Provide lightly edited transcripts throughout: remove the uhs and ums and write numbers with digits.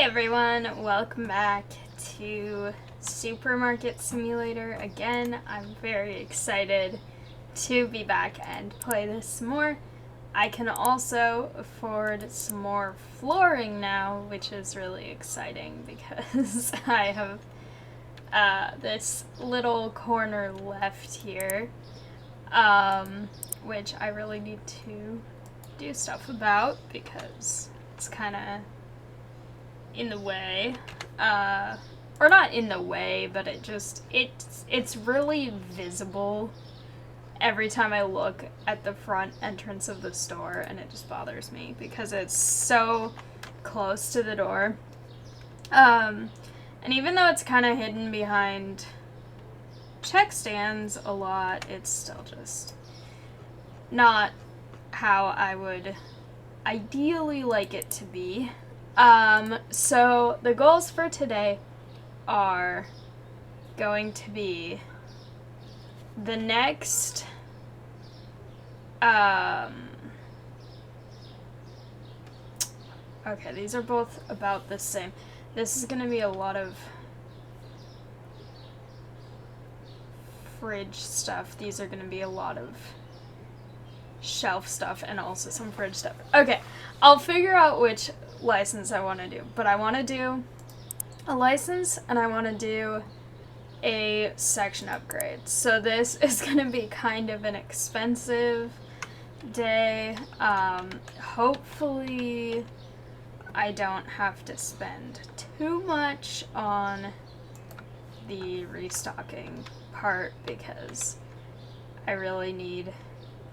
Hi everyone, welcome back to Supermarket Simulator again. I'm very excited to be back and play this some more. I can also afford some more flooring now, which is really exciting because I have this little corner left here, which I really need to do stuff about because it's kind of in the way, or not in the way, but it's really visible every time I look at the front entrance of the store, and it just bothers me because it's so close to the door. And even though it's kind of hidden behind check stands a lot, it's still just not how I would ideally like it to be. So the goals for today are going to be the next, okay, these are both about the same. This is going to be a lot of fridge stuff. These are going to be a lot of shelf stuff and also some fridge stuff. Okay, I'll figure out which license I want to do, but I want to do a license and I want to do a section upgrade. So this is going to be kind of an expensive day. Hopefully I don't have to spend too much on the restocking part because I really need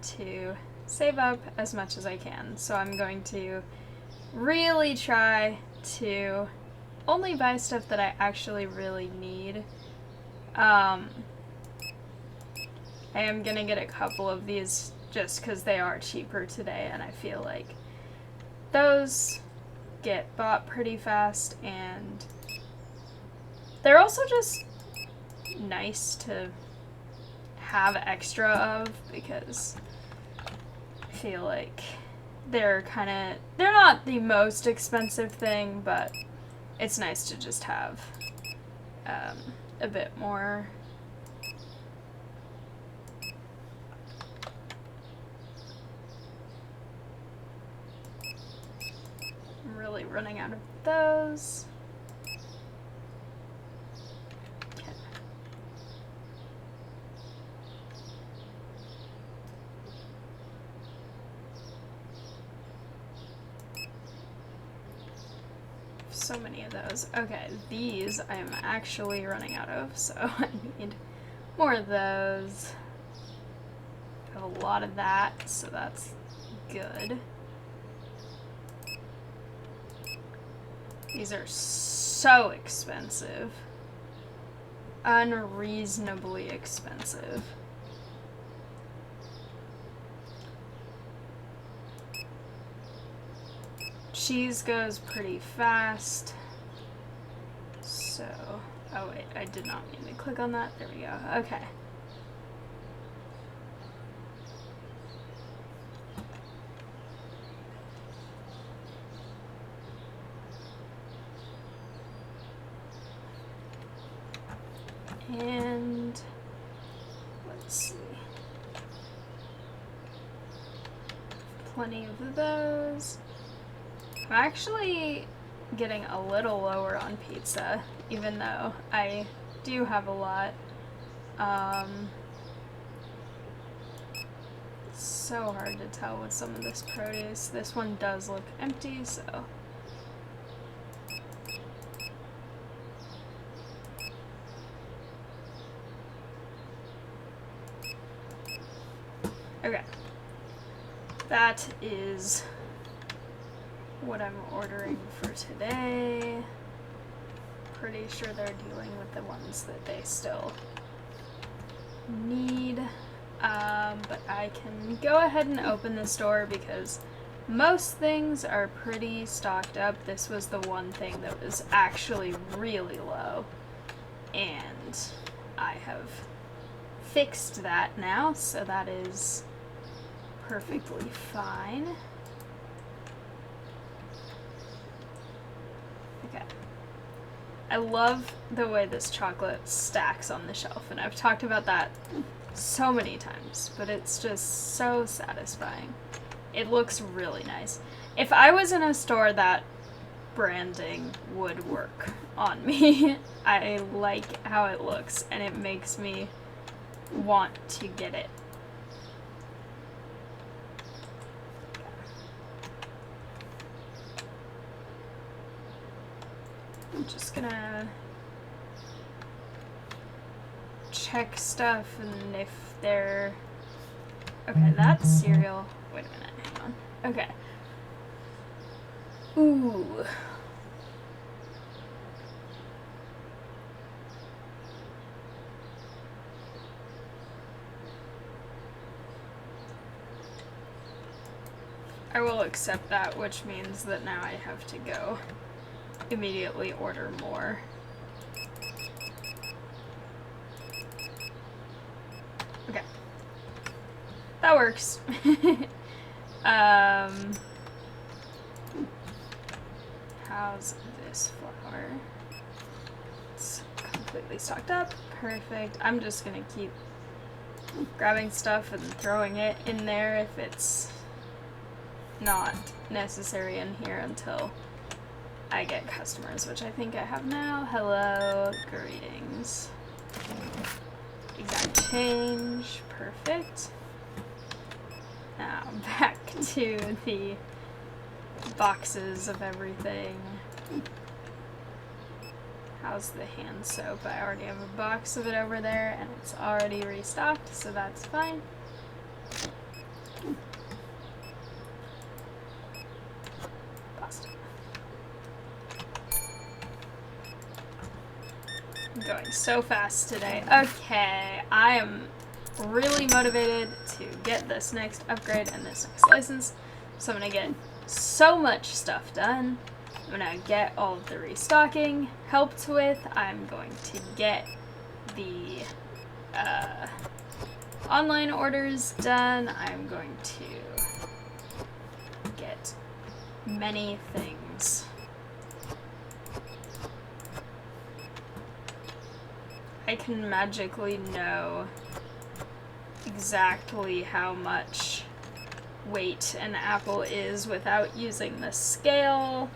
to save up as much as I can. So I'm going to really try to only buy stuff that I actually really need. I am gonna get a couple of these just because they are cheaper today, and I feel like those get bought pretty fast, and they're also just nice to have extra of because I feel like they're not the most expensive thing, but it's nice to just have a bit more. I'm really running out of those. Okay. So many of those. Okay, these I'm actually running out of, so I need more of those. I have a lot of that, so that's good. These are so expensive. Unreasonably expensive. Cheese goes pretty fast. So, oh wait, I did not mean to click on that. There we go. Okay. And let's see. Plenty of those. I'm actually getting a little lower on pizza, even though I do have a lot. It's so hard to tell with some of this produce. This one does look empty, so. Okay. That is what I'm ordering for today. Pretty sure they're dealing with the ones that they still need. But I can go ahead and open this door because most things are pretty stocked up. This was the one thing that was actually really low, and I have fixed that now, so that is perfectly fine. Okay. I love the way this chocolate stacks on the shelf, and I've talked about that so many times, but it's just so satisfying. It looks really nice. If I was in a store, that branding would work on me. I like how it looks, and it makes me want to get it. I'm just gonna check stuff, and if they're... Okay, that's cereal. Wait a minute, hang on. Okay. Ooh. I will accept that, which means that now I have to go immediately order more. Okay. That works. How's this flour? It's completely stocked up. Perfect. I'm just gonna keep grabbing stuff and throwing it in there if it's not necessary in here until I get customers, which I think I have now. Hello, greetings. Exact change, perfect. Now back to the boxes of everything. How's the hand soap? I already have a box of it over there, and it's already restocked, so that's fine. Pasta. I'm going so fast today. Okay, I am really motivated to get this next upgrade and this next license, so I'm gonna get so much stuff done. I'm gonna get all of the restocking helped with. I'm going to get the online orders done. I'm going to get many things. I can magically know exactly how much weight an apple is without using the scale.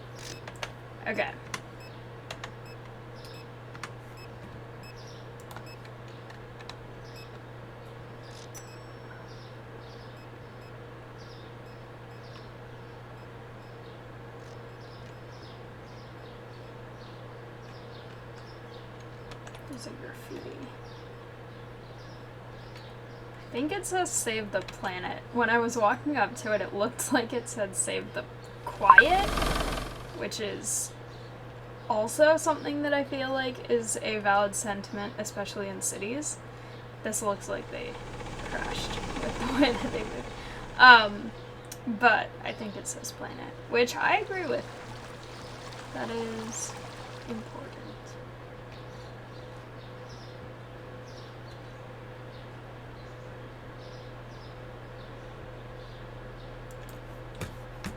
Okay. There's a graffiti. I think it says save the planet. When I was walking up to it, it looked like it said save the quiet, which is also something that I feel like is a valid sentiment, especially in cities. This looks like they crashed with the way that they moved. But I think it says planet, which I agree with. That is important.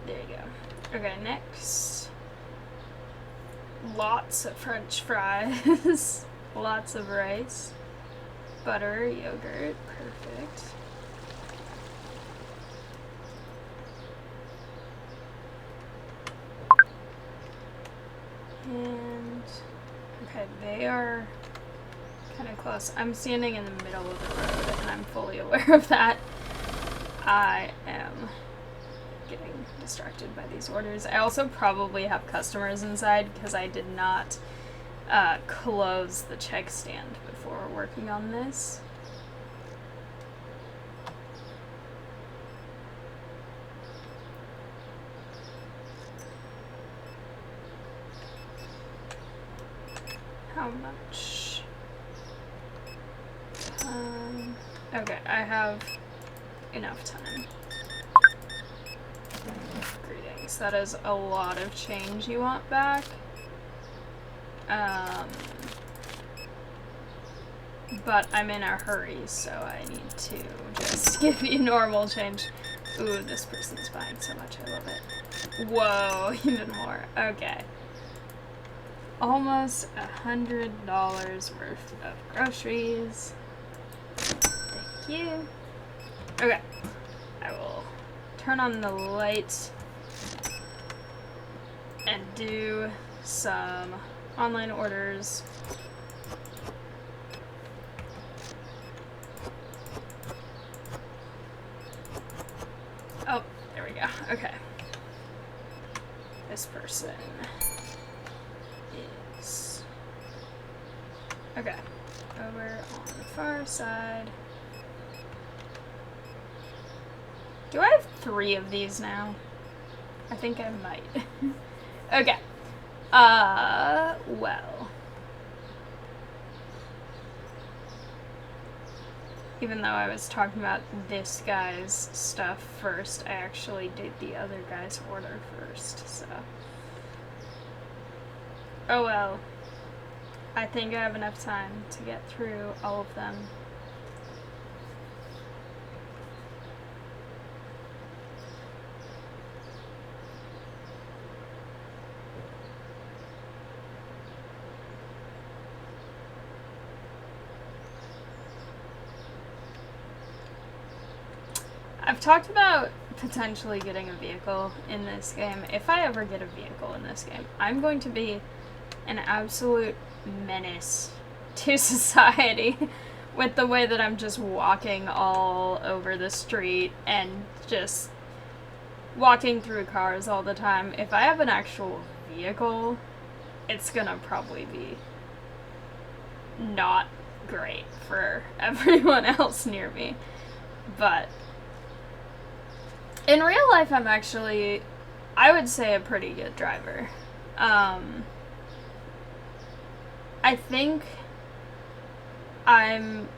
There you go. Okay, next. Lots of French fries. Lots of rice. Butter, yogurt. Perfect. And okay, they are kind of close. I'm standing in the middle of the road, and I'm fully aware of that. I am getting distracted by these orders. I also probably have customers inside because I did not close the check stand before working on this. How much? Okay, I have enough time. Greetings. That is a lot of change you want back. But I'm in a hurry, so I need to just give you normal change. Ooh, this person's buying so much. I love it. Whoa, even more. Okay. almost $100 worth of groceries. Thank you. Okay, I will turn on the light and do some online orders. Oh, there we go. Okay. This person is... Okay. Over on the far side. Do I have 3 of these now? I think I might. Okay. Well. Even though I was talking about this guy's stuff first, I actually did the other guy's order first, so. Oh well. I think I have enough time to get through all of them. I've talked about potentially getting a vehicle in this game. If I ever get a vehicle in this game, I'm going to be an absolute menace to society with the way that I'm just walking all over the street and just walking through cars all the time. If I have an actual vehicle, it's gonna probably be not great for everyone else near me. But in real life, I'm actually, I would say, a pretty good driver. I think I'm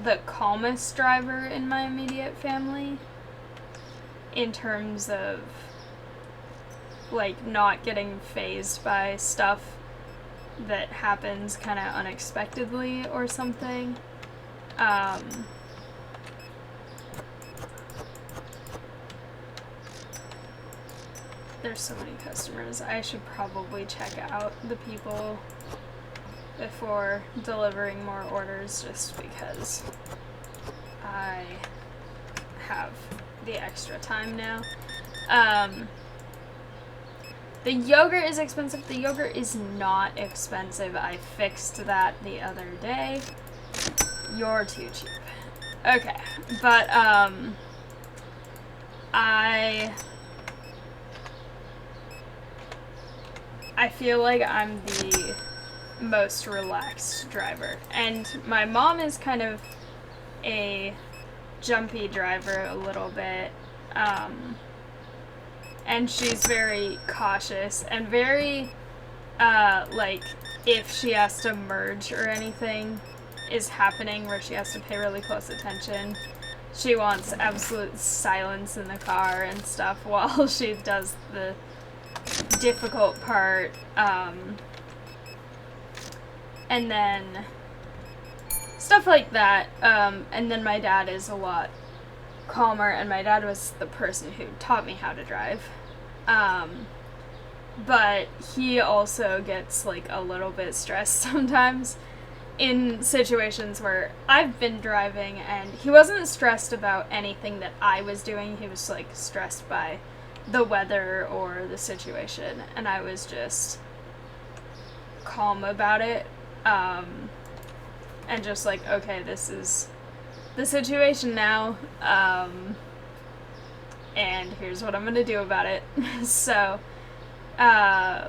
the calmest driver in my immediate family in terms of, like, not getting fazed by stuff that happens kind of unexpectedly or something. There's so many customers. I should probably check out the people before delivering more orders just because I have the extra time now. The yogurt is expensive. The yogurt is not expensive. I fixed that the other day. You're too cheap. Okay, but I feel like I'm the most relaxed driver. And my mom is kind of a jumpy driver a little bit. And she's very cautious and very, like, if she has to merge or anything is happening where she has to pay really close attention, she wants absolute silence in the car and stuff while she does the difficult part, and then stuff like that, and then my dad is a lot calmer, and my dad was the person who taught me how to drive, but he also gets, like, a little bit stressed sometimes in situations where I've been driving, and he wasn't stressed about anything that I was doing. He was, like, stressed by the weather or the situation, and I was just calm about it, and just like, okay, this is the situation now, and here's what I'm gonna do about it. So, yeah.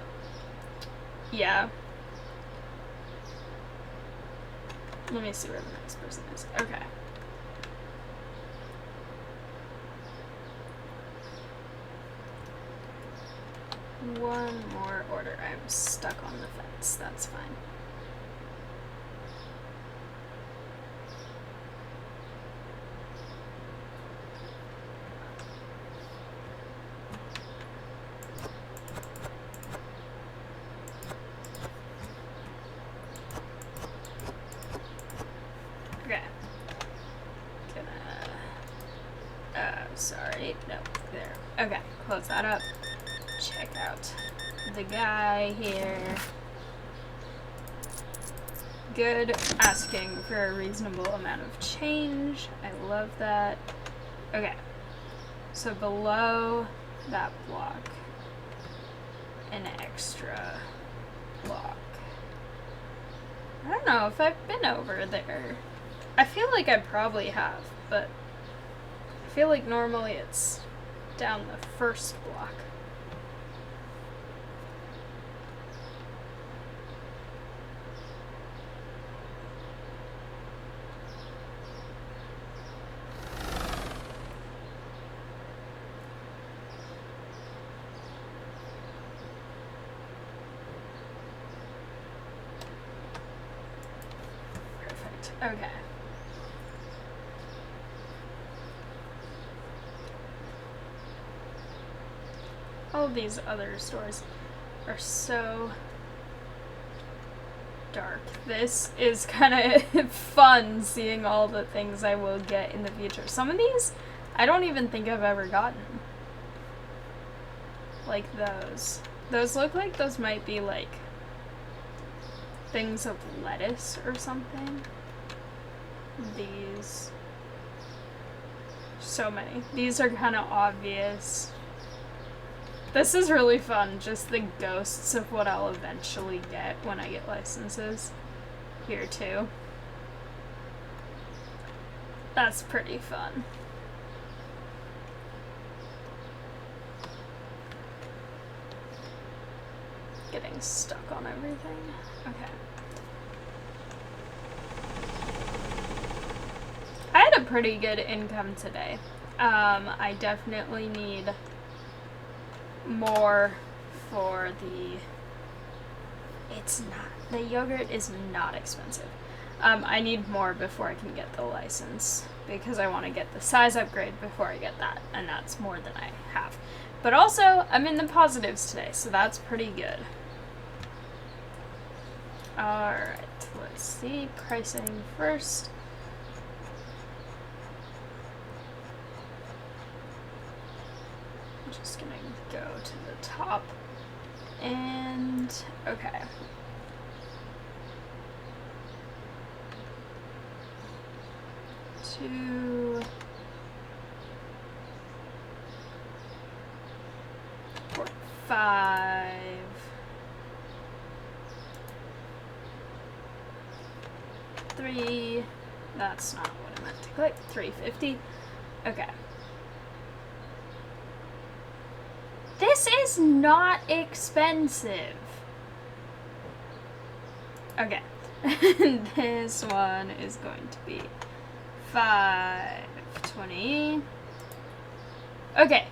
Let me see where the next person is. Okay. One more order. I'm stuck on the fence. That's fine. Okay. Sorry. No. There. Okay. Close that up. Check out the guy here. Good. Asking for a reasonable amount of change. I love that. Okay. So below that block, an extra block. I don't know if I've been over there. I feel like I probably have, but I feel like normally it's down the first block. Perfect. Okay. All these other stores are so dark. This is kind of fun seeing all the things I will get in the future. Some of these I don't even think I've ever gotten. Like those. Those look like those might be like things of lettuce or something. These. So many. These are kind of obvious. This is really fun, just the ghosts of what I'll eventually get when I get licenses here too. That's pretty fun. Getting stuck on everything. Okay. I had a pretty good income today. I definitely need more for the yogurt is not expensive. I need more before I can get the license because I want to get the size upgrade before I get that, and that's more than I have. But also, I'm in the positives today, so that's pretty good. Alright, let's see. Pricing first. I'm just gonna go to the top. And, okay. Two, 4, 5. 3. That's not what I meant to click. 350. Okay. This is not expensive. Okay. This one is going to be 520. Okay.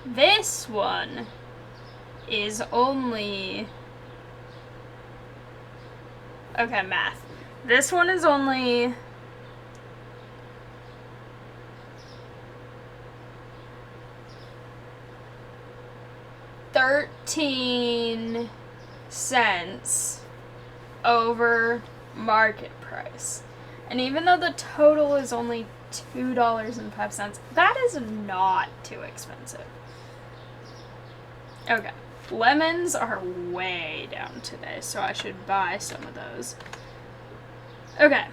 This one is only... Okay, math. This one is only... $0.13 over market price. And even though the total is only $2.05, that is not too expensive. Okay. Lemons are way down today, so I should buy some of those. Okay.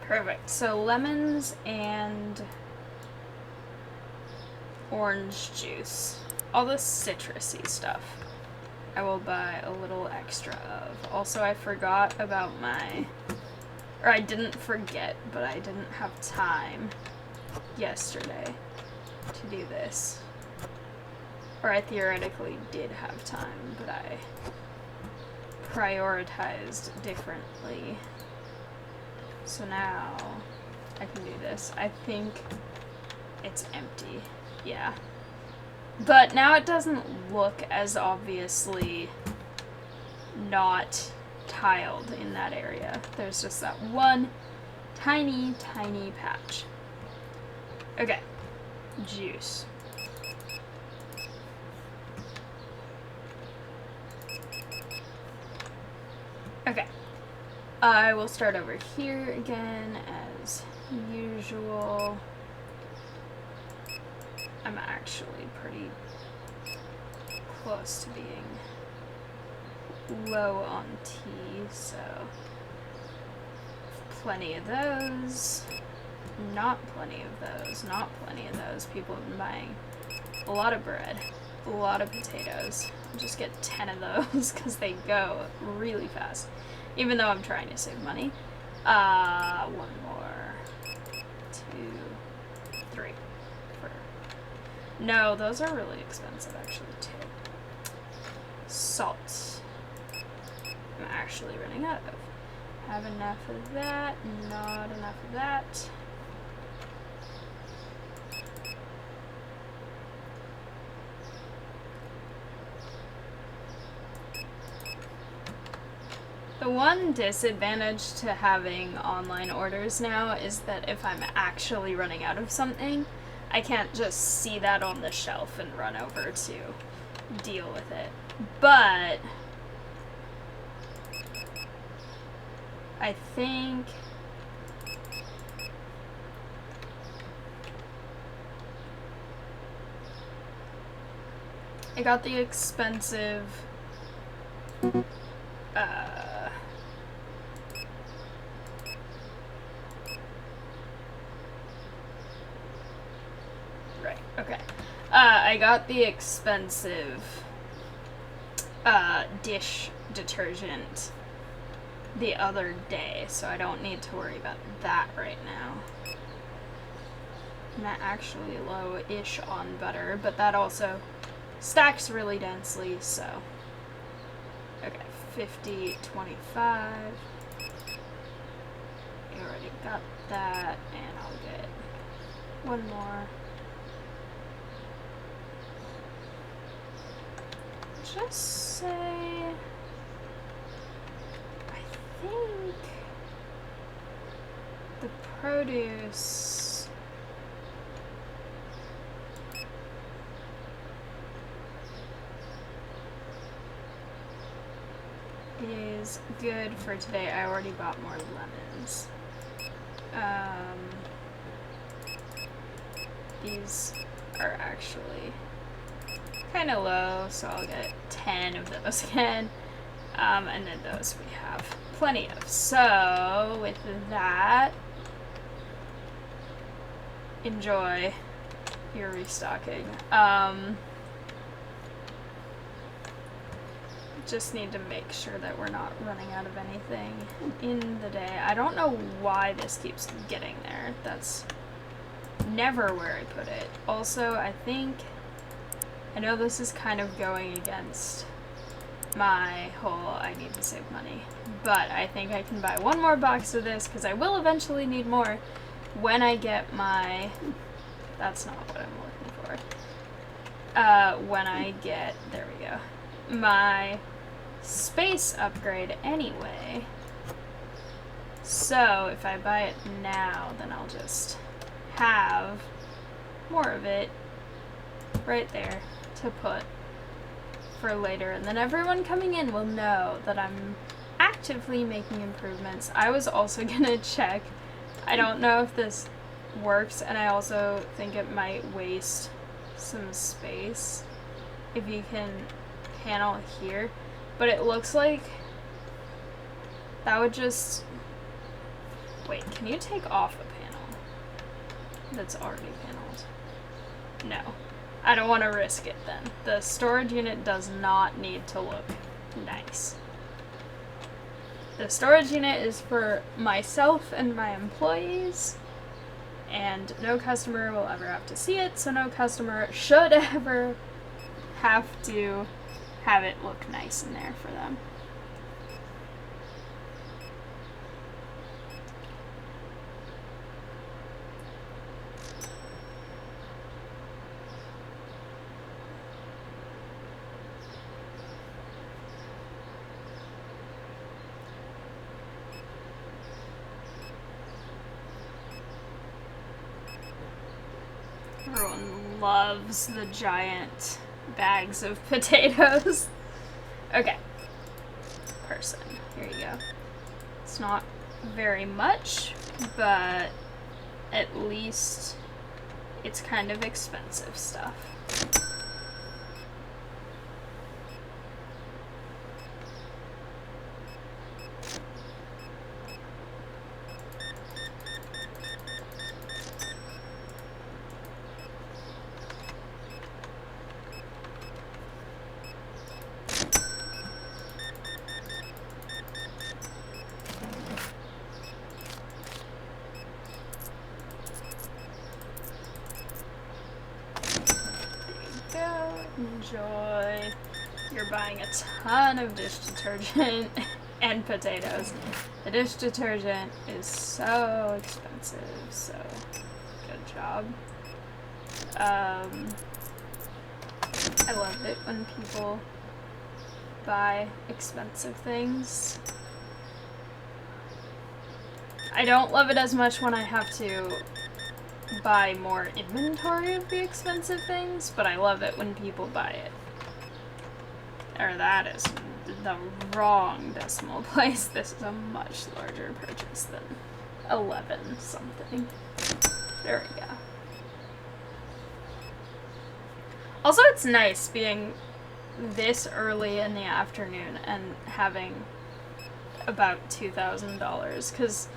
Perfect. So lemons and orange juice. All the citrusy stuff I will buy a little extra of. Also, I forgot about or I didn't forget, but I didn't have time yesterday to do this. Or I theoretically did have time, but I prioritized differently. So now I can do this. I think it's empty. Yeah. But now it doesn't look as obviously not tiled in that area. There's just that one tiny, tiny patch. Okay. Juice. Okay. I will start over here again as usual. I'm actually pretty close to being low on tea, so plenty of those. Not plenty of those. Not plenty of those. People have been buying a lot of bread, a lot of potatoes. I'll just get 10 of those because they go really fast, even though I'm trying to save money. One more. 2, 3. 4. No, those are really expensive actually too. Salt. I'm actually running out of. Have enough of that, not enough of that. The one disadvantage to having online orders now is that if I'm actually running out of something, I can't just see that on the shelf and run over to deal with it. But I think I got the expensive right, okay. I got the expensive dish detergent the other day, so I don't need to worry about that right now. I'm actually low-ish on butter, but that also stacks really densely, so. Okay, 50, 25. You already got that, and I'll get one more. Just say, I think the produce is good for today. I already bought more lemons. These are actually kind of low, so I'll get 10 of those again. And then those we have plenty of. So with that, enjoy your restocking. Just need to make sure that we're not running out of anything in the day. I don't know why this keeps getting there. That's never where I put it. Also, I know this is kind of going against my whole I need to save money, but I think I can buy one more box of this because I will eventually need more when I get my, that's not what I'm looking for, when I get, there we go, my space upgrade anyway. So if I buy it now, then I'll just have more of it right there to put for later, and then everyone coming in will know that I'm actively making improvements. I was also gonna check, I don't know if this works, and I also think it might waste some space if you can panel here, but it looks like that would just, wait, can you take off a panel that's already paneled? No. I don't want to risk it then. The storage unit does not need to look nice. The storage unit is for myself and my employees, and no customer will ever have to see it, so no customer should ever have to have it look nice in there for them. Everyone loves the giant bags of potatoes. Okay. Person. Here you go. It's not very much, but at least it's kind of expensive stuff. Enjoy. You're buying a ton of dish detergent and potatoes. The dish detergent is so expensive, so good job. I love it when people buy expensive things. I don't love it as much when I have to buy more inventory of the expensive things, but I love it when people buy it. Or that is the wrong decimal place. This is a much larger purchase than 11 something. There we go. Also, it's nice being this early in the afternoon and having about $2,000, because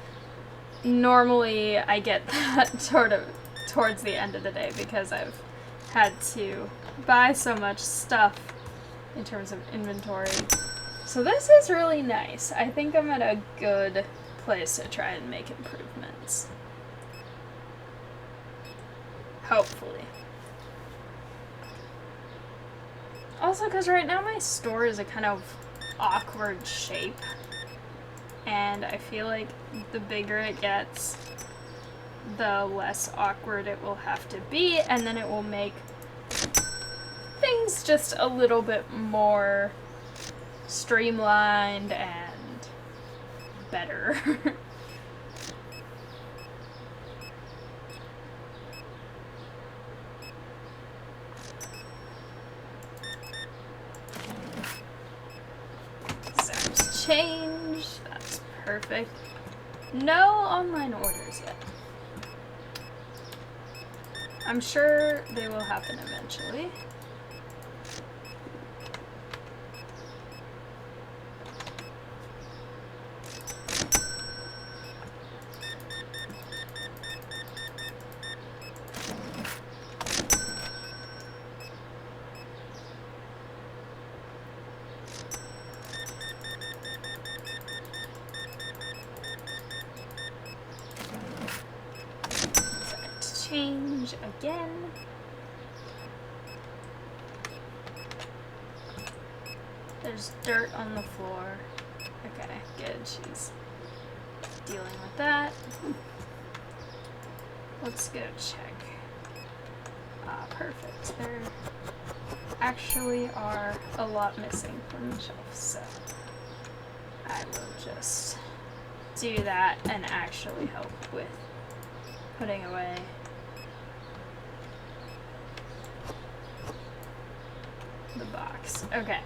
normally I get that sort of towards the end of the day because I've had to buy so much stuff in terms of inventory. So this is really nice. I think I'm at a good place to try and make improvements. Hopefully. Also, because right now my store is a kind of awkward shape, and I feel like the bigger it gets, the less awkward it will have to be, and then it will make things just a little bit more streamlined and better. Size change, that's perfect. No online orders yet. I'm sure they will happen eventually. Change again. There's dirt on the floor. Okay, good. She's dealing with that. Let's go check. Ah, perfect. There actually are a lot missing from the shelf, so I will just do that and actually help with putting away the box. Okay.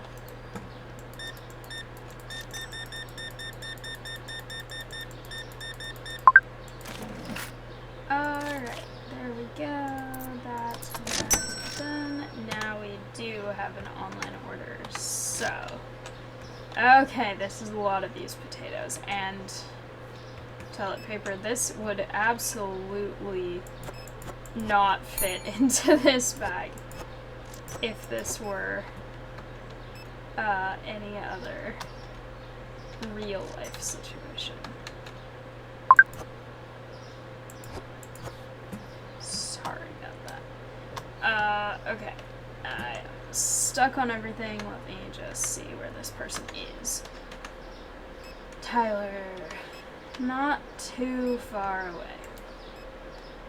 Alright, there we go. That's done. Now we do have an online order. So, okay, this is a lot of these potatoes and toilet paper. This would absolutely not fit into this bag if this were any other real life situation. Sorry about that. Okay. I'm stuck on everything. Let me just see where this person is. Tyler. Not too far away.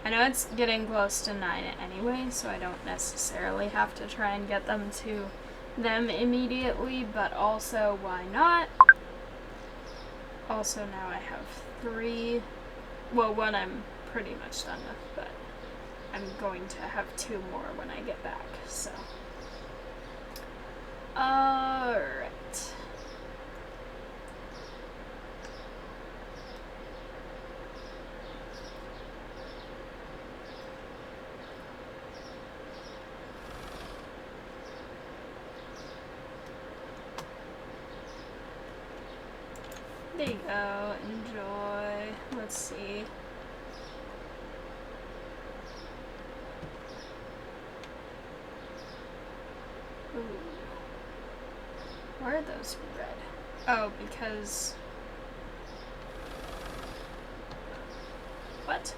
I know it's getting close to 9 anyway, so I don't necessarily have to try and get them to them immediately, but also, why not? Also, now I have 3, well, 1 I'm pretty much done with, but I'm going to have 2 more when I get back, so. Alright. go. Enjoy. Let's see. Ooh. Why are those red? Oh, because... What?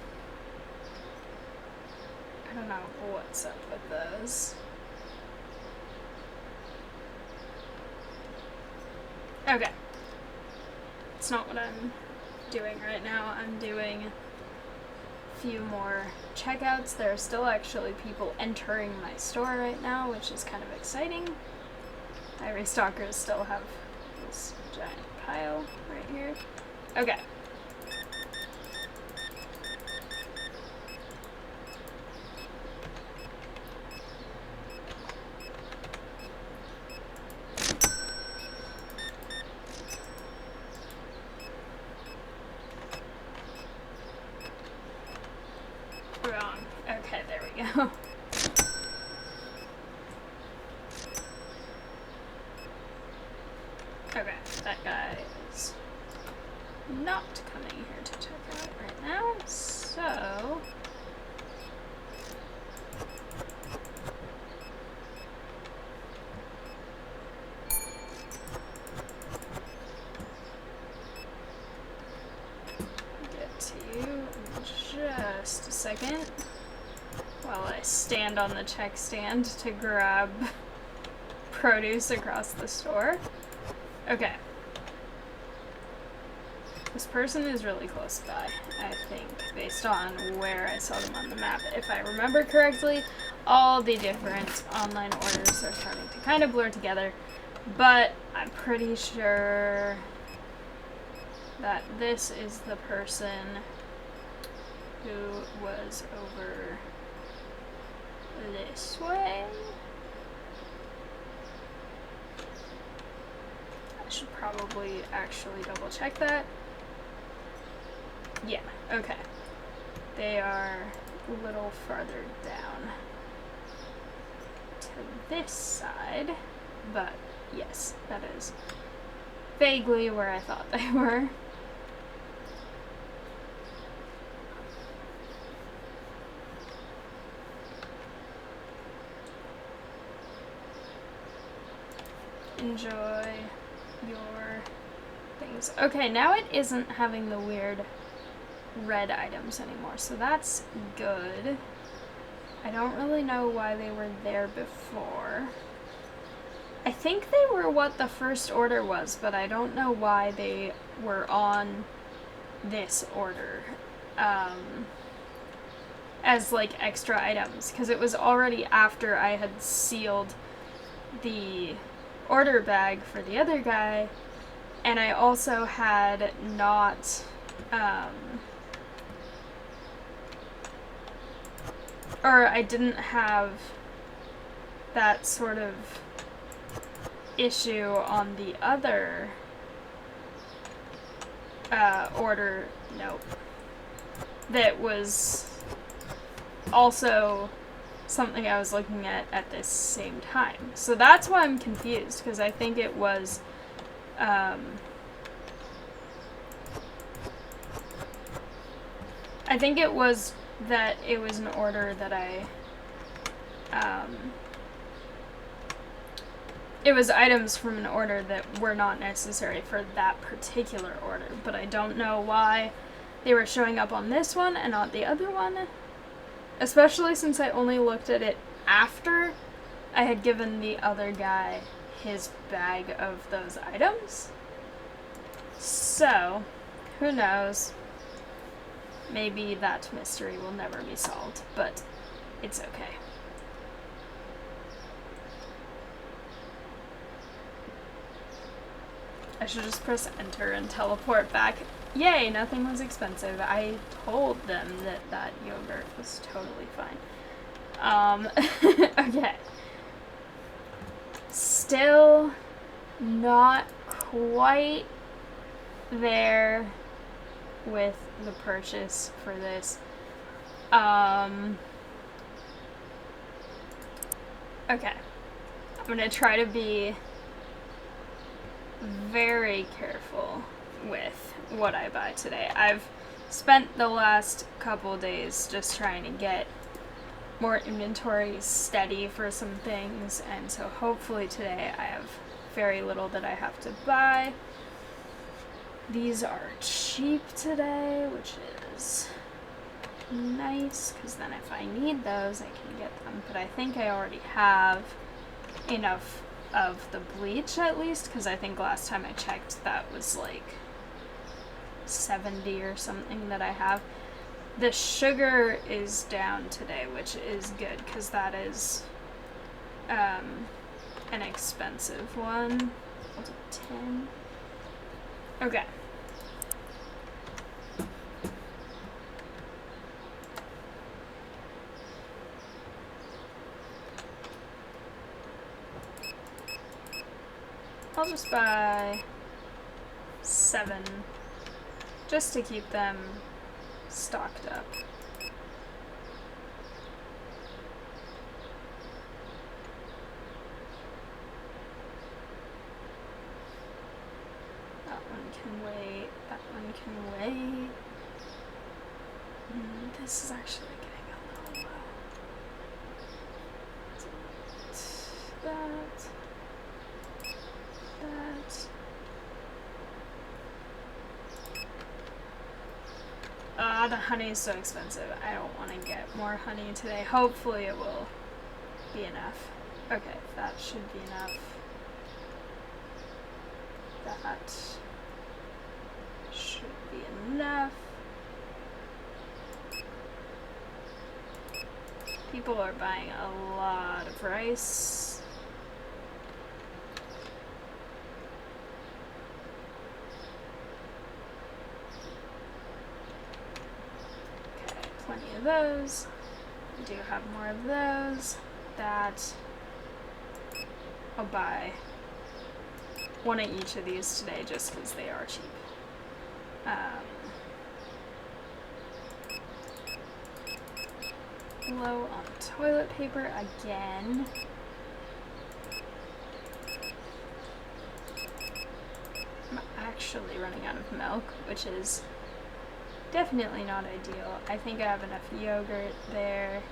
I don't know what's up with those. Okay. It's not what I'm doing right now. I'm doing a few more checkouts. There are still actually people entering my store right now, which is kind of exciting. My restockers still have this giant pile right here. Okay. Wrong. Okay, there we go. Okay, that guy is not coming here to check out right now, so... Get to you in just a second while I stand on the check stand to grab produce across the store. Okay. This person is really close by, I think, based on where I saw them on the map. If I remember correctly, all the different online orders are starting to kind of blur together, but I'm pretty sure that this is the person who was over this way. I should probably actually double check that. Yeah, okay. They are a little farther down to this side, but yes, that is vaguely where I thought they were. Enjoy your things. Okay, now it isn't having the weird red items anymore, so that's good. I don't really know why they were there before. I think they were what the first order was, but I don't know why they were on this order as like extra items, because it was already after I had sealed the order bag for the other guy, and I also had not or I didn't have that sort of issue on the other order. Nope. That was also something I was looking at this same time. So that's why I'm confused, because I think it was that it was an order that it was items from an order that were not necessary for that particular order, but I don't know why they were showing up on this one and not the other one, especially since I only looked at it after I had given the other guy his bag of those items. So, who knows? Maybe that mystery will never be solved, but it's okay. I should just press enter and teleport back. Yay, nothing was expensive. I told them that that yogurt was totally fine. Okay. Still not quite there with the purchase for this. Okay. I'm gonna try to be very careful with what I buy today. I've spent the last couple days just trying to get more inventory steady for some things, and so hopefully today I have very little that I have to buy. These are cheap today, which is nice, because then if I need those I can get them, but I think I already have enough of the bleach at least, because I think last time I checked that was like 70 or something that I have. The sugar is down today, which is good because that is an expensive one. What's it, 10? Okay. I'll just buy 7 just to keep them stocked up. That one can wait. That one can wait. This is actually getting a little low. That. The honey is so expensive. I don't want to get more honey today. Hopefully it will be enough. Okay, that should be enough. That should be enough. People are buying a lot of rice. Plenty of those. I do have more of those. That I'll buy one of each of these today just because they are cheap. Low on toilet paper again. I'm actually running out of milk, which is definitely not ideal. I think I have enough yogurt there.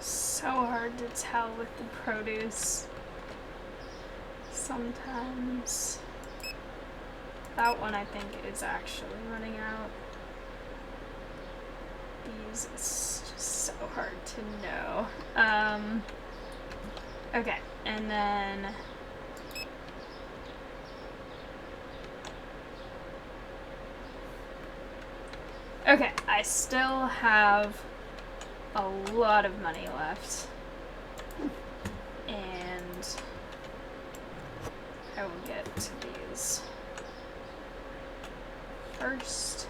So hard to tell with the produce sometimes. That one I think is actually running out. These, it's just so hard to know. Okay, and then okay, I still have a lot of money left, and I will get to these first.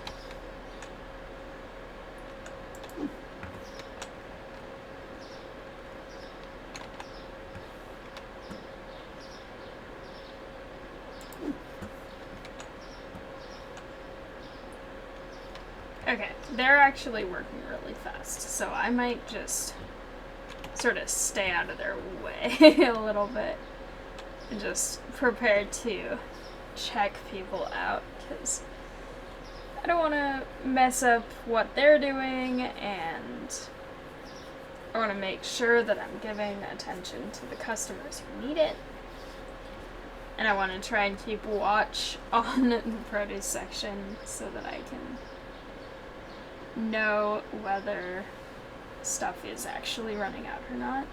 Okay, they're actually working really fast, so I might just sort of stay out of their way a little bit and just prepare to check people out, because I don't want to mess up what they're doing, and I want to make sure that I'm giving attention to the customers who need it. And I want to try and keep watch on the produce section so that I can know whether stuff is actually running out or not.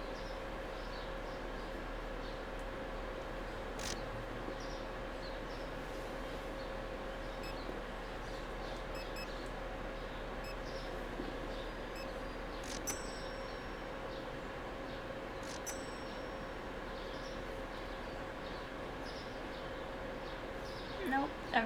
Nope. Okay.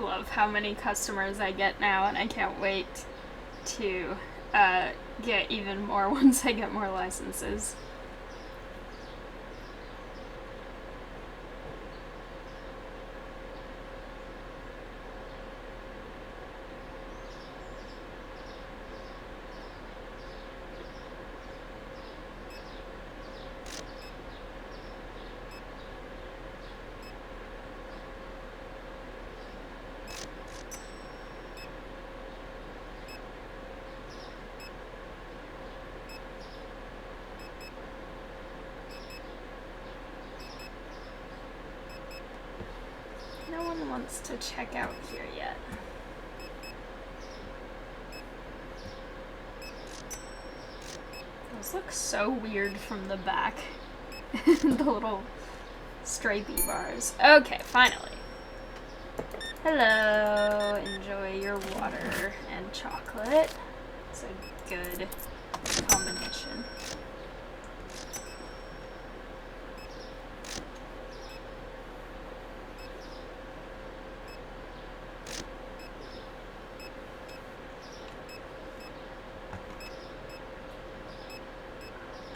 love how many customers I get now, and I can't wait to get even more once I get more licenses. No one wants to check out here yet. Those look so weird from the back. The little stripey bars. Okay, finally. Hello, enjoy your water and chocolate. It's a good combination.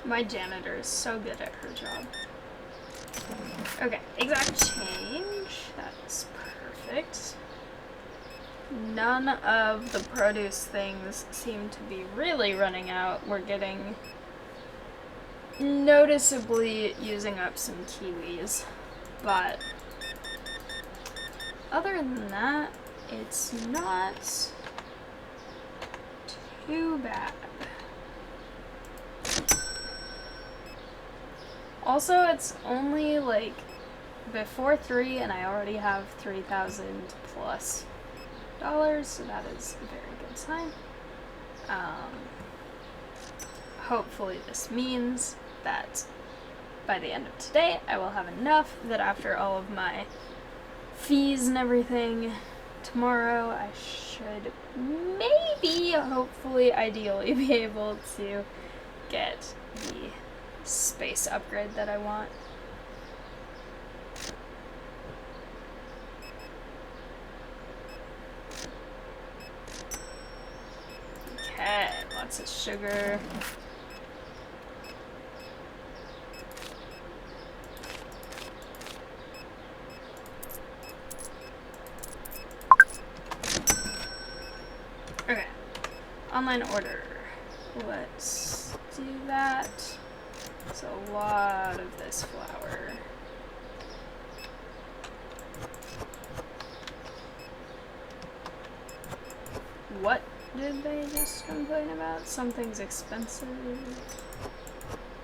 My janitor is so good at her job. Okay, exact change. That is perfect. None of the produce things seem to be really running out. We're getting noticeably using up some kiwis, but other than that, it's not too bad. Also, it's only like before 3 and I already have 3,000 plus dollars, so that is a very good sign. Hopefully this means that by the end of today I will have enough that after all of my fees and everything, tomorrow I should maybe, hopefully, ideally be able to get the space upgrade that I want. Okay, lots of sugar. Okay, online order. Let's do that. It's a lot of this flour. What did they just complain about? Something's expensive.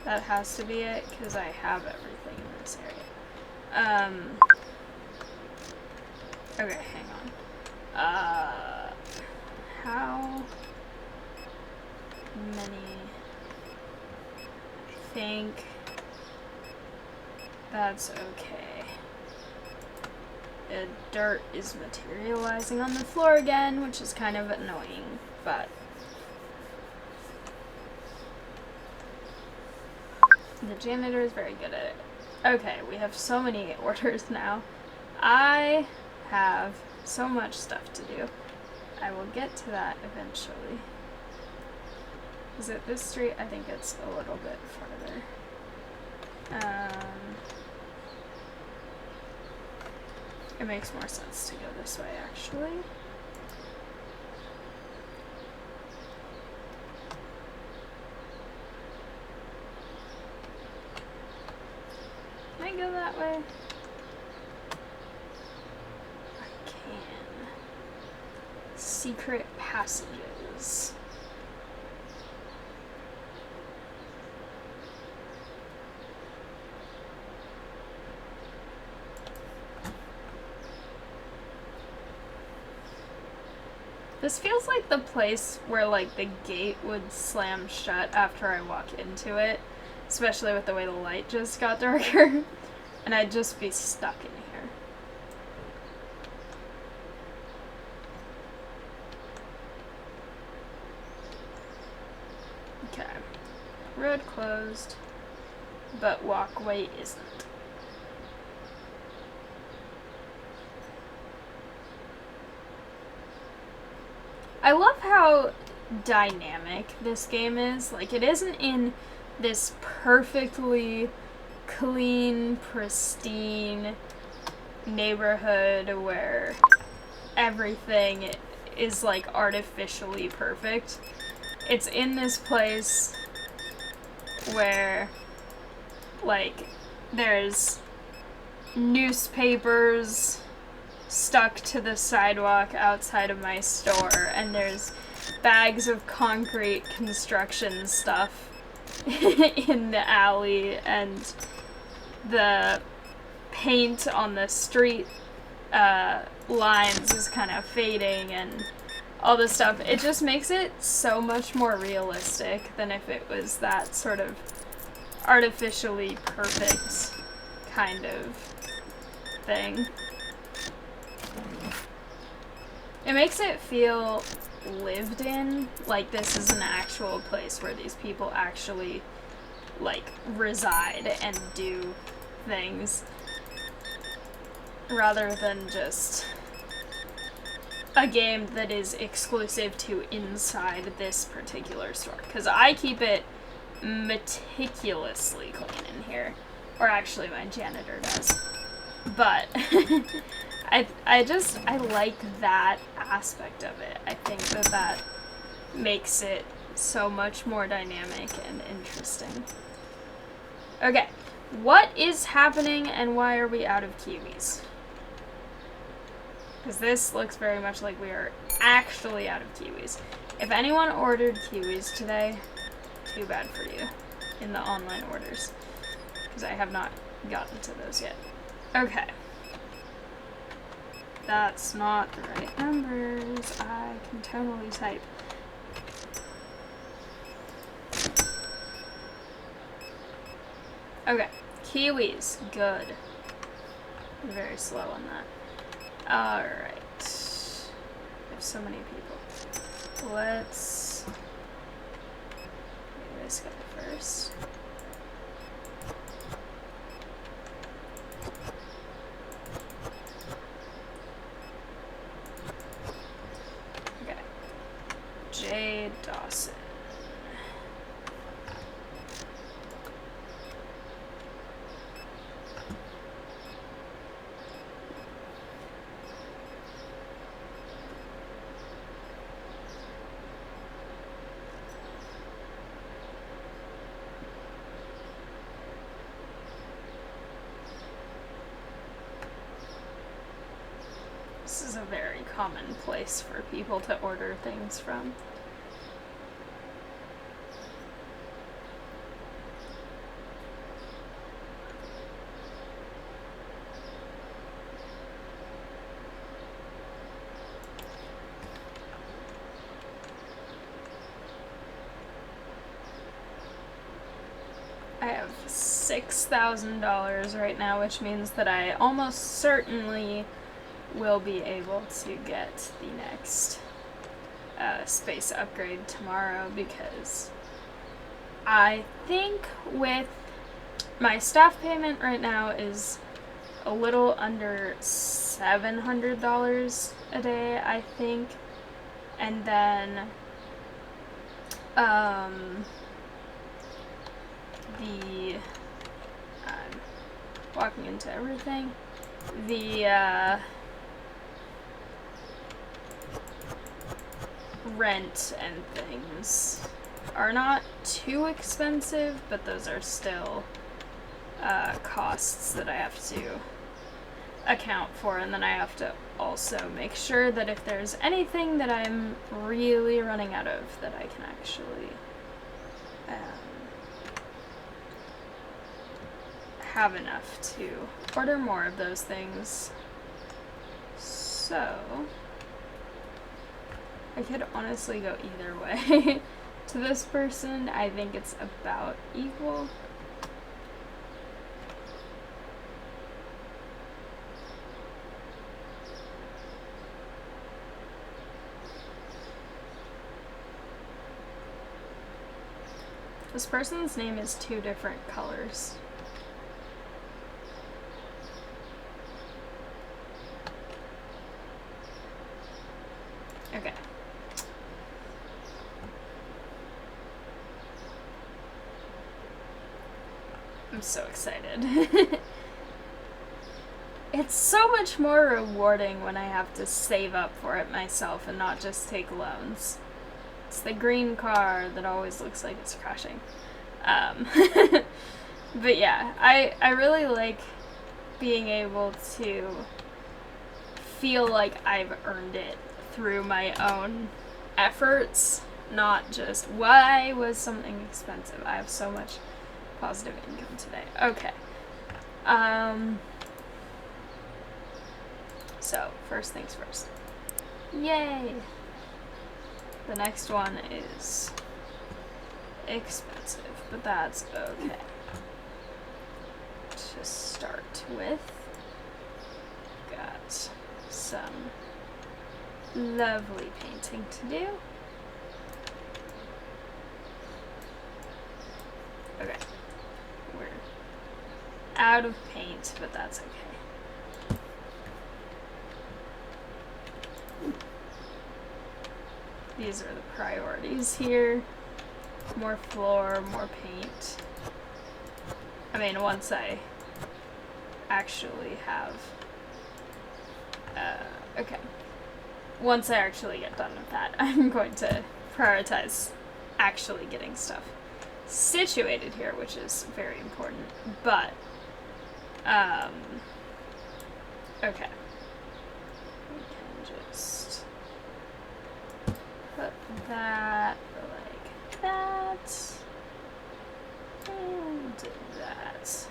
That has to be it, because I have everything in this area. Okay, hang on. How many? I think that's okay. The dirt is materializing on the floor again, which is kind of annoying, but the janitor is very good at it. Okay, we have so many orders now. I have so much stuff to do. I will get to that eventually. Is it this street? I think it's a little bit farther. It makes more sense to go this way, actually. Can I go that way? I can. Secret passages. This feels like the place where, like, the gate would slam shut after I walk into it, especially with the way the light just got darker, and I'd just be stuck in here. Okay. Road closed, but walkway isn't. I love how dynamic this game is. Like, it isn't in this perfectly clean, pristine neighborhood where everything is like artificially perfect. It's in this place where like there's newspapers stuck to the sidewalk outside of my store, and there's bags of concrete construction stuff in the alley, and the paint on the street lines is kind of fading and all this stuff. It just makes it so much more realistic than if it was that sort of artificially perfect kind of thing. It makes it feel lived in, like this is an actual place where these people actually like reside and do things, rather than just a game that is exclusive to inside this particular store. Because I keep it meticulously clean in here, or actually my janitor does. But I like that aspect of it. I think that makes it so much more dynamic and interesting. Okay, what is happening and why are we out of kiwis? Because this looks very much like we are actually out of kiwis. If anyone ordered kiwis today, too bad for you in the online orders, because I have not gotten to those yet. Okay. That's not the right numbers. I can totally type. Okay. Kiwis. Good. I'm very slow on that. Alright. There's so many people. Let's do this guy first. Okay. Jay Dawson. This is a very common place for people to order things from. I have $6,000 right now, which means that I almost certainly will be able to get the next space upgrade tomorrow, because I think with my staff payment right now is a little under $700 a day, I think, and then walking into everything, the rent and things are not too expensive, but those are still costs that I have to account for, and then I have to also make sure that if there's anything that I'm really running out of, that I can actually have enough to order more of those things. So I could honestly go either way. To this person, I think it's about equal. This person's name is 2 different colors. Okay. I'm so excited. It's so much more rewarding when I have to save up for it myself and not just take loans. It's the green car that always looks like it's crashing. But yeah, I really like being able to feel like I've earned it through my own efforts, not just why was something expensive. I have so much positive income today. Okay. So, first things first. Yay! The next one is expensive, but that's okay. To start with, got some lovely painting to do. Okay. We're out of paint, but that's okay. These are the priorities here. More floor, more paint. I mean, once I actually have... okay. Once I actually get done with that, I'm going to prioritize actually getting stuff situated here, which is very important. But, okay. We can just put that like that, and that,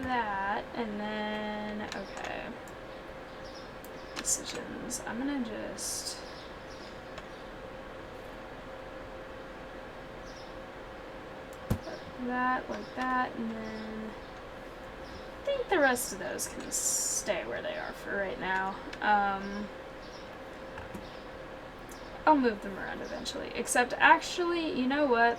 that, and then, okay, decisions, I'm gonna just put that like that, and then I think the rest of those can stay where they are for right now. I'll move them around eventually. Except, actually, you know what?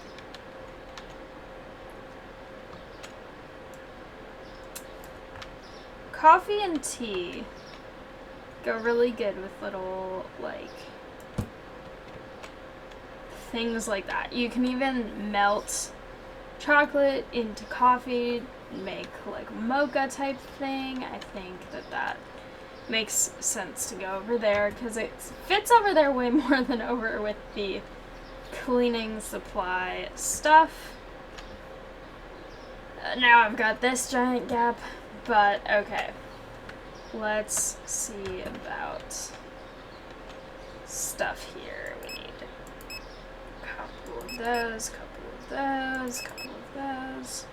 Coffee and tea go really good with little, like, things like that. You can even melt chocolate into coffee, make, like, mocha type thing. I think that that makes sense to go over there, because it fits over there way more than over with the cleaning supply stuff. Now I've got this giant gap, but okay. Let's see about stuff here. We need a couple of those, couple of those, couple of those.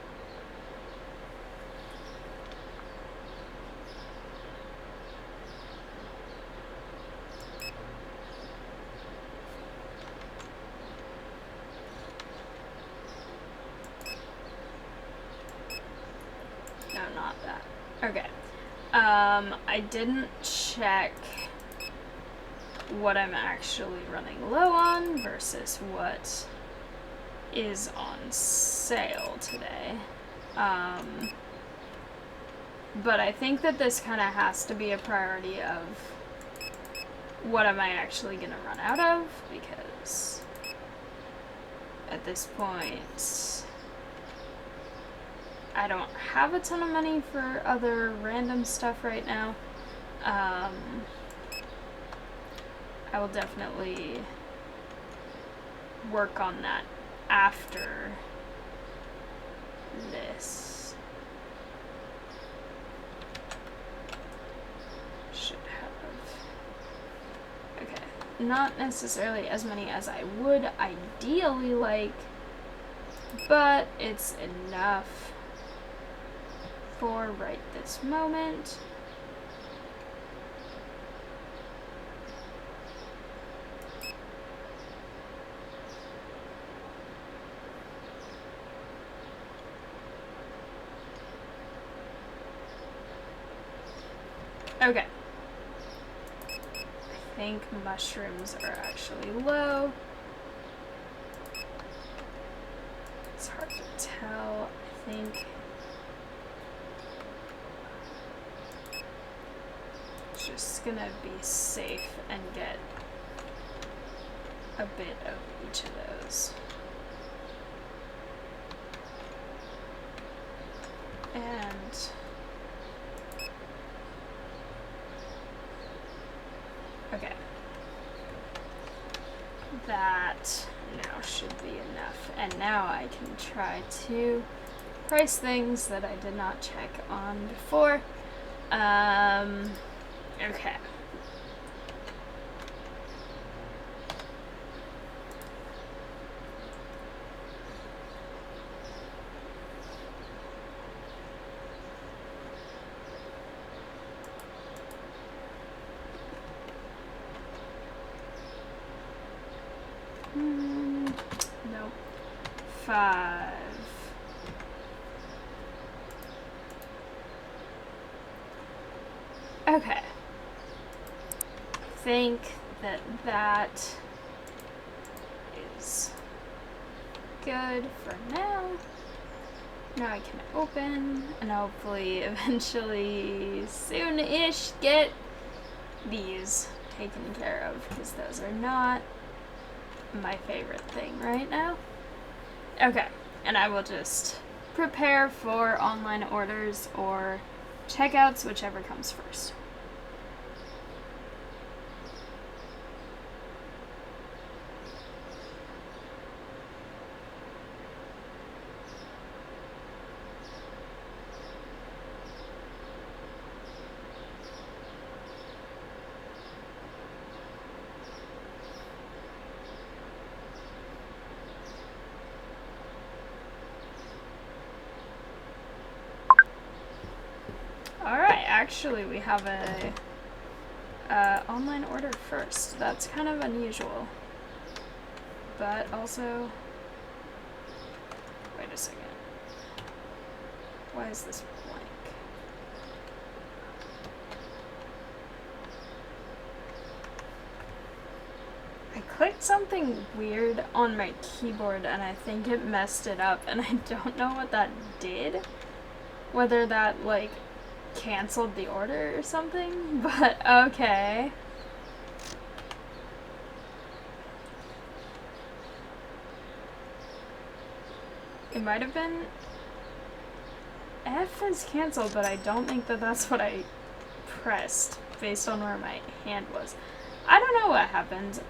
Okay. I didn't check what I'm actually running low on versus what is on sale today. But I think that this kind of has to be a priority of what am I actually going to run out of, because at this point I don't have a ton of money for other random stuff right now. I will definitely work on that after this. Should have... Okay. Not necessarily as many as I would ideally like, but it's enough for right this moment. Okay. I think mushrooms are actually low. It's hard to tell. I think just gonna be safe and get a bit of each of those. And okay. That now should be enough. And now I can try to price things that I did not check on before. Okay. Nope. 5. Okay. I think that is good for now. Now I can open and hopefully eventually soon-ish get these taken care of, because those are not my favorite thing right now. Okay, and I will just prepare for online orders or checkouts, whichever comes first. Actually, we have a online order first. That's kind of unusual. But also, wait a second. Why is this blank? I clicked something weird on my keyboard and I think it messed it up, and I don't know what that did. Whether that, like, canceled the order or something, but okay. It might have been F is canceled, but I don't think that that's what I pressed based on where my hand was. I don't know what happened.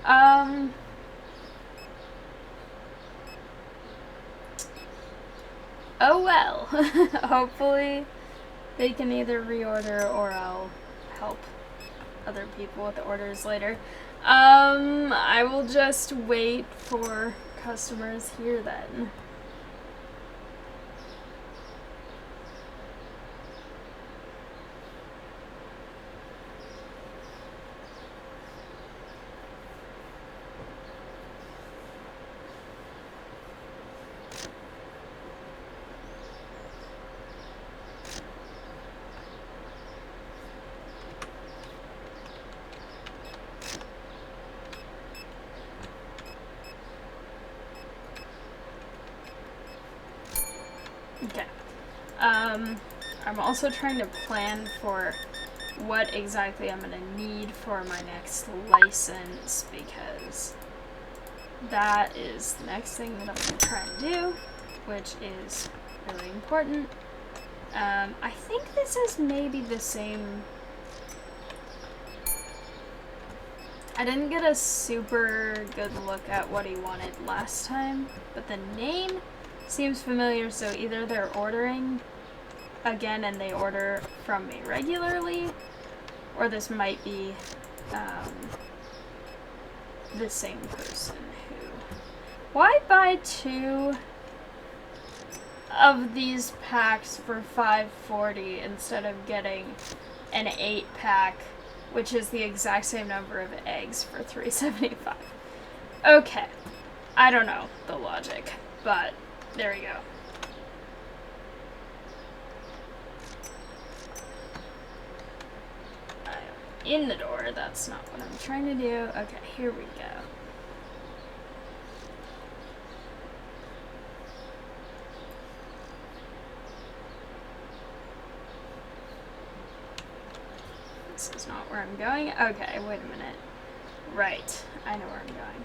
Oh well. Hopefully they can either reorder or I'll help other people with the orders later. I will just wait for customers here then. Okay. I'm also trying to plan for what exactly I'm gonna need for my next license, because that is the next thing that I'm gonna try and do, which is really important. I think this is maybe the same. I didn't get a super good look at what he wanted last time, but the name seems familiar, so either they're ordering again and they order from me regularly, or this might be the same person who... Why buy 2 of these packs for $5.40 instead of getting an 8-pack, which is the exact same number of eggs, for $3.75? Okay. I don't know the logic, but there you go. In the door, that's not what I'm trying to do. Okay, here we go. This is not where I'm going. Okay, wait a minute. Right, I know where I'm going.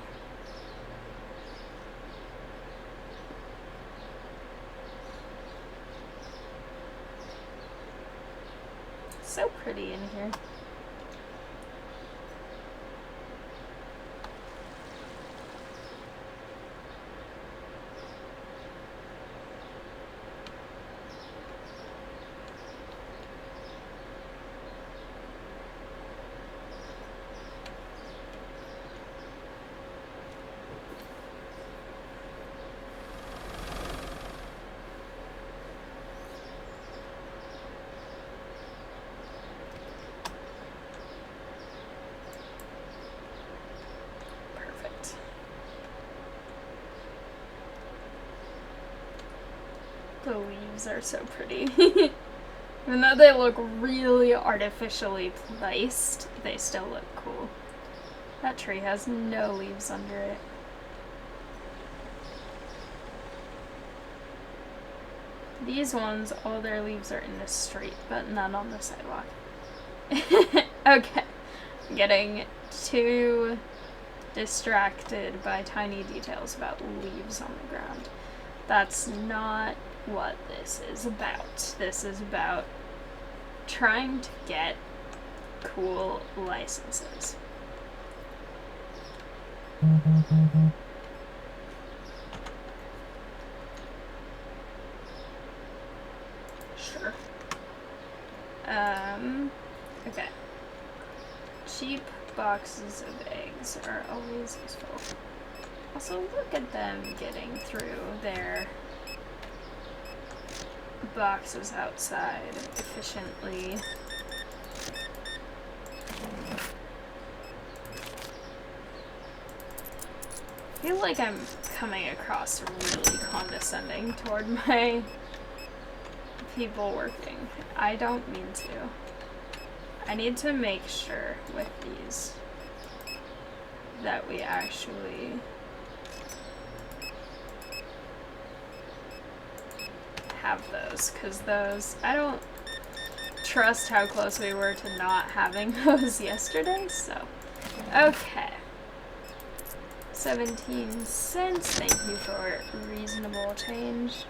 pretty in here. The leaves are so pretty. Even though they look really artificially placed, they still look cool. That tree has no leaves under it. These ones, all their leaves are in the street, but none on the sidewalk. Okay. I'm getting too distracted by tiny details about leaves on the ground. That's not what this is about. This is about trying to get cool licenses. Sure. Okay. Cheap boxes of eggs are always useful. Also, look at them getting through their boxes outside efficiently. I feel like I'm coming across really condescending toward my people working. I don't mean to. I need to make sure with these that we actually have those, because those, I don't trust how close we were to not having those yesterday, so. Okay. 17 cents, thank you for reasonable change.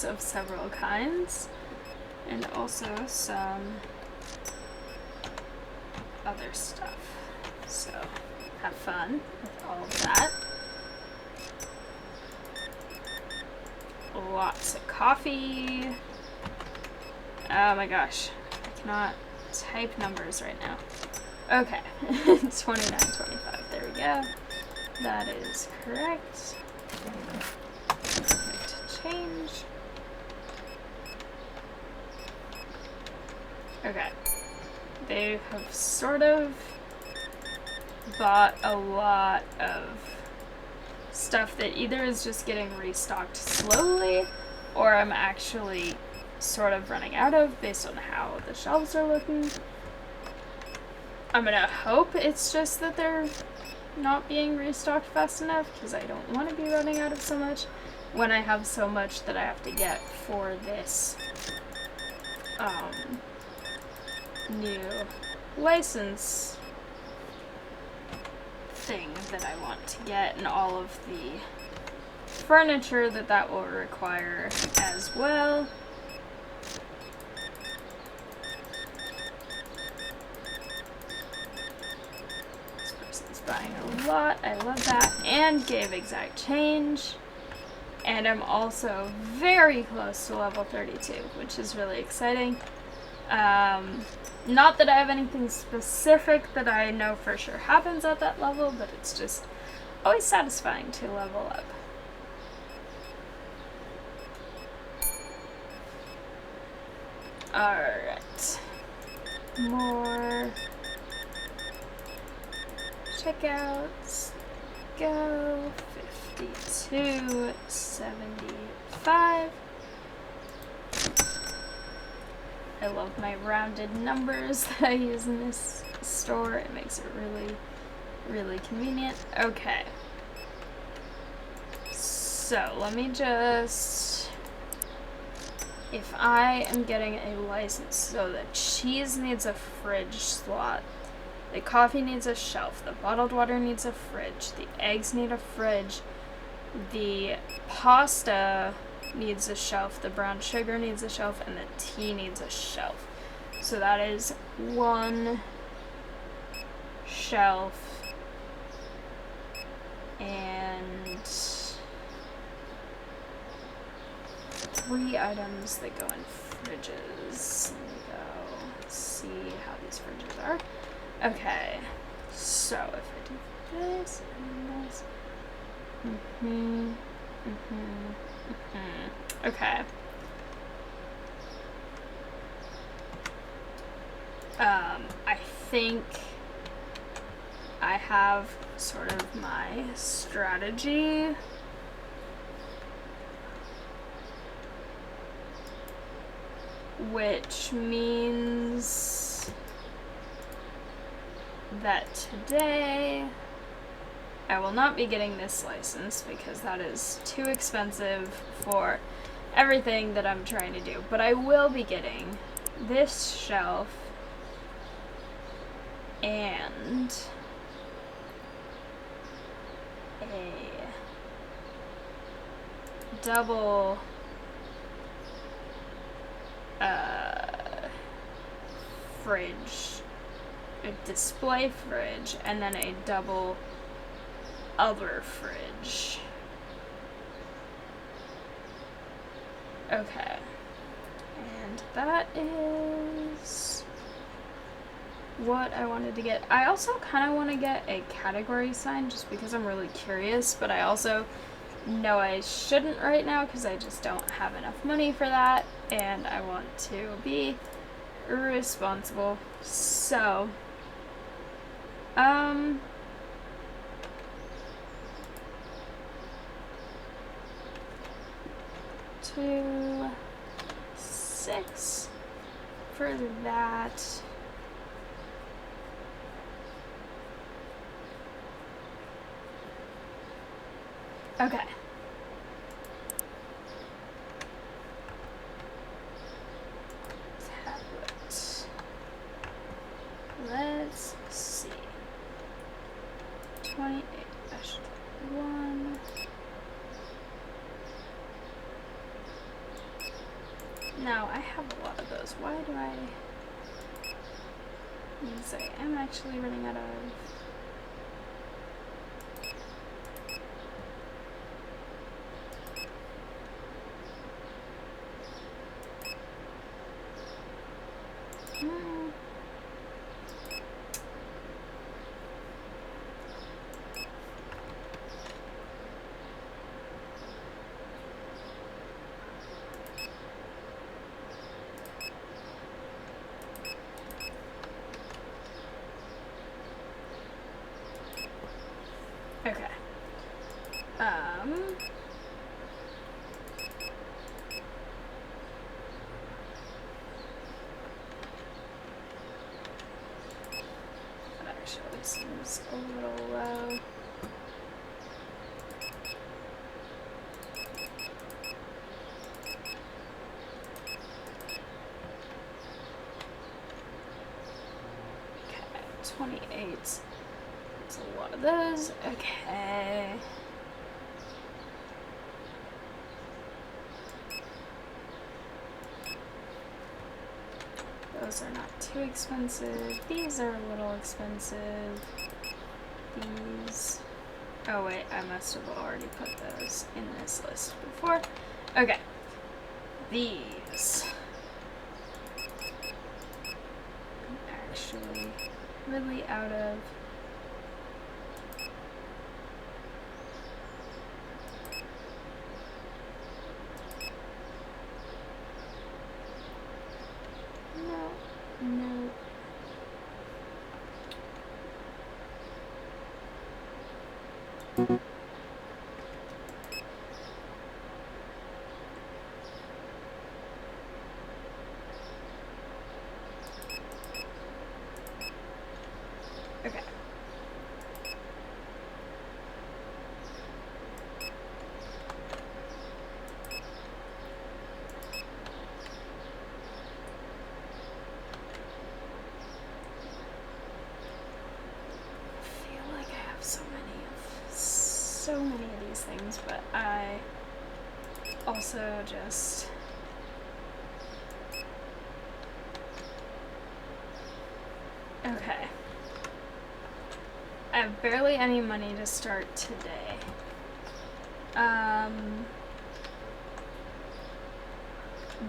Of several kinds, and also some other stuff. So have fun with all of that. Lots of coffee. Oh my gosh, I cannot type numbers right now. Okay, 29.25. There we go. That is correct. Perfect change. Okay, they have sort of bought a lot of stuff that either is just getting restocked slowly, or I'm actually sort of running out of based on how the shelves are looking. I'm gonna hope it's just that they're not being restocked fast enough, because I don't want to be running out of so much when I have so much that I have to get for this new license thing that I want to get, and all of the furniture that will require as well. This person's buying a lot, I love that, and gave exact change. And I'm also very close to level 32, which is really exciting. Not that I have anything specific that I know for sure happens at that level, but it's just always satisfying to level up. Alright. More checkouts. Go. 52, 75. I love my rounded numbers that I use in this store. It makes it really, really convenient. Okay. So let me just, if I am getting a license, so the cheese needs a fridge slot, the coffee needs a shelf, the bottled water needs a fridge, the eggs need a fridge, the pasta needs a shelf, the brown sugar needs a shelf, and the tea needs a shelf. So that is one shelf and 3 items that go in fridges. Let me go see how these fridges are. Okay, so if I do this and this, okay. I think I have sort of my strategy. Which means that today I will not be getting this license because that is too expensive for everything that I'm trying to do. But I will be getting this shelf and a double fridge, a display fridge, and then a double other fridge. Okay. And that is what I wanted to get. I also kind of want to get a category sign just because I'm really curious, but I also know I shouldn't right now because I just don't have enough money for that, and I want to be responsible. So, 2, 6 for that. Okay. Tablet. Let's see. 28-1. No, I have a lot of those. Why do I say I'm actually running out of... Okay. That actually seems a little low. Okay, 28. That's a lot of those. Okay. Those are not too expensive. These are a little expensive. These... Oh wait, I must have already put those in this list before. Okay. These. I'm actually really out of... No. Okay. things, but I also just... Okay. I have barely any money to start today.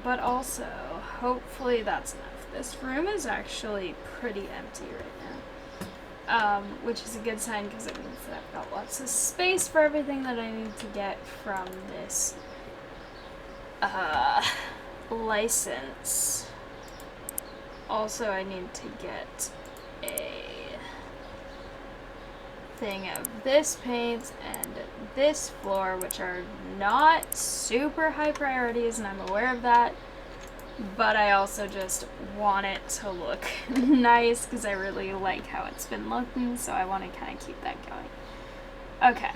But also, hopefully that's enough. This room is actually pretty empty right now. Which is a good sign because it means that I've got lots of space for everything that I need to get from this license. Also, I need to get a thing of this paint and this floor, which are not super high priorities, and I'm aware of that, but I also just want it to look nice because I really like how it's been looking, so I want to kind of keep that going. Okay.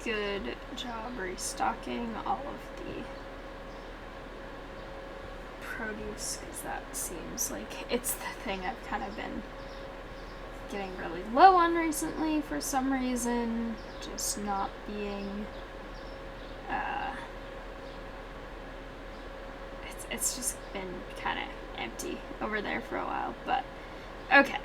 Good job restocking all of the produce, because that seems like it's the thing I've kind of been getting really low on recently for some reason, just not being it's just been kind of empty over there for a while, but okay.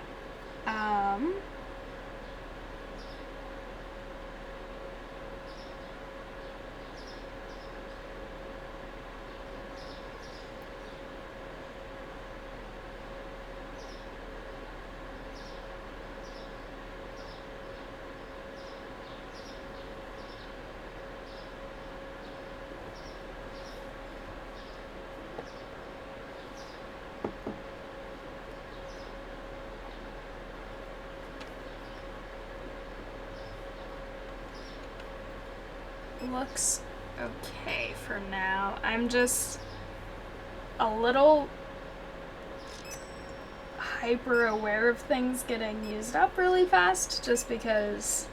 Looks okay for now. I'm just a little hyper aware of things getting used up really fast, just because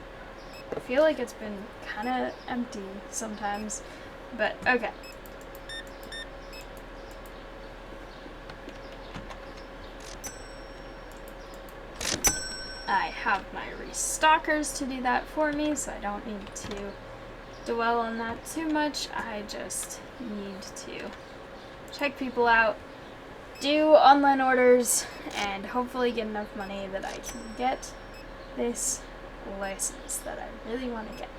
I feel like it's been kind of empty sometimes, but okay. I have my restockers to do that for me, so I don't need to dwell on that too much. I just need to check people out, do online orders, and hopefully get enough money that I can get this license that I really want to get.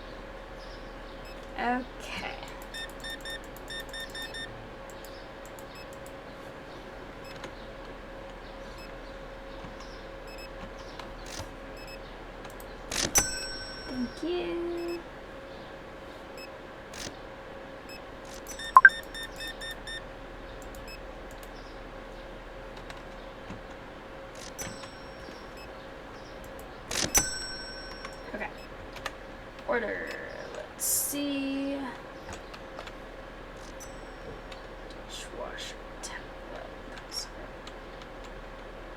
Okay. Thank you. Okay. Order. Let's see. Dishwasher template.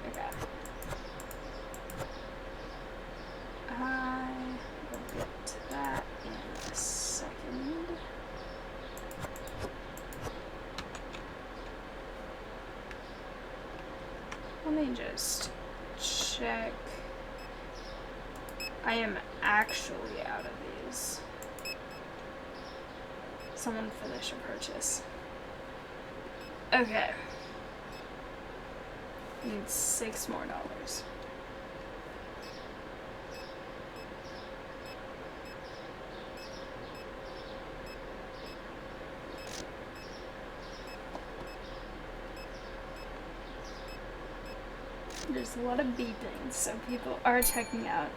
Okay. I will get to that in a second. Let me just check. I am actually out of these. Someone finish a purchase. Okay. Need $6 more. There's a lot of beeping, so people are checking out.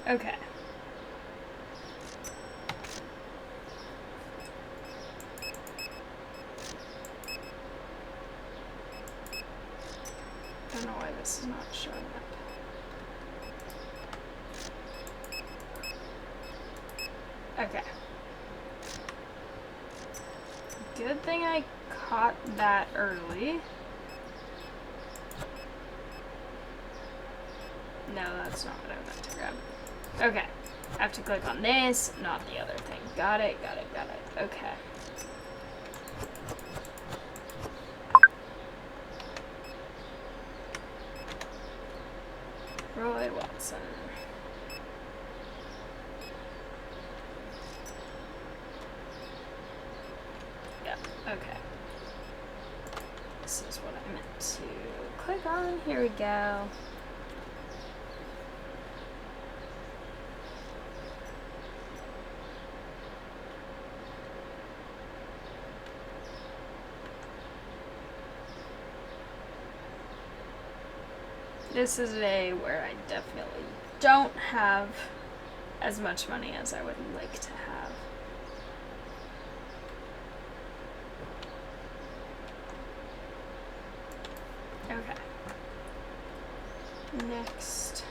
Okay. I don't know why this is not showing up. Okay. Good thing I caught that early. No, that's not what I meant to grab. Okay. I have to click on this, not the other thing. Got it. Okay. Roy Watson. Yeah, okay. This is what I meant to click on. Here we go. This is a day where I definitely don't have as much money as I would like to have. Okay. Next.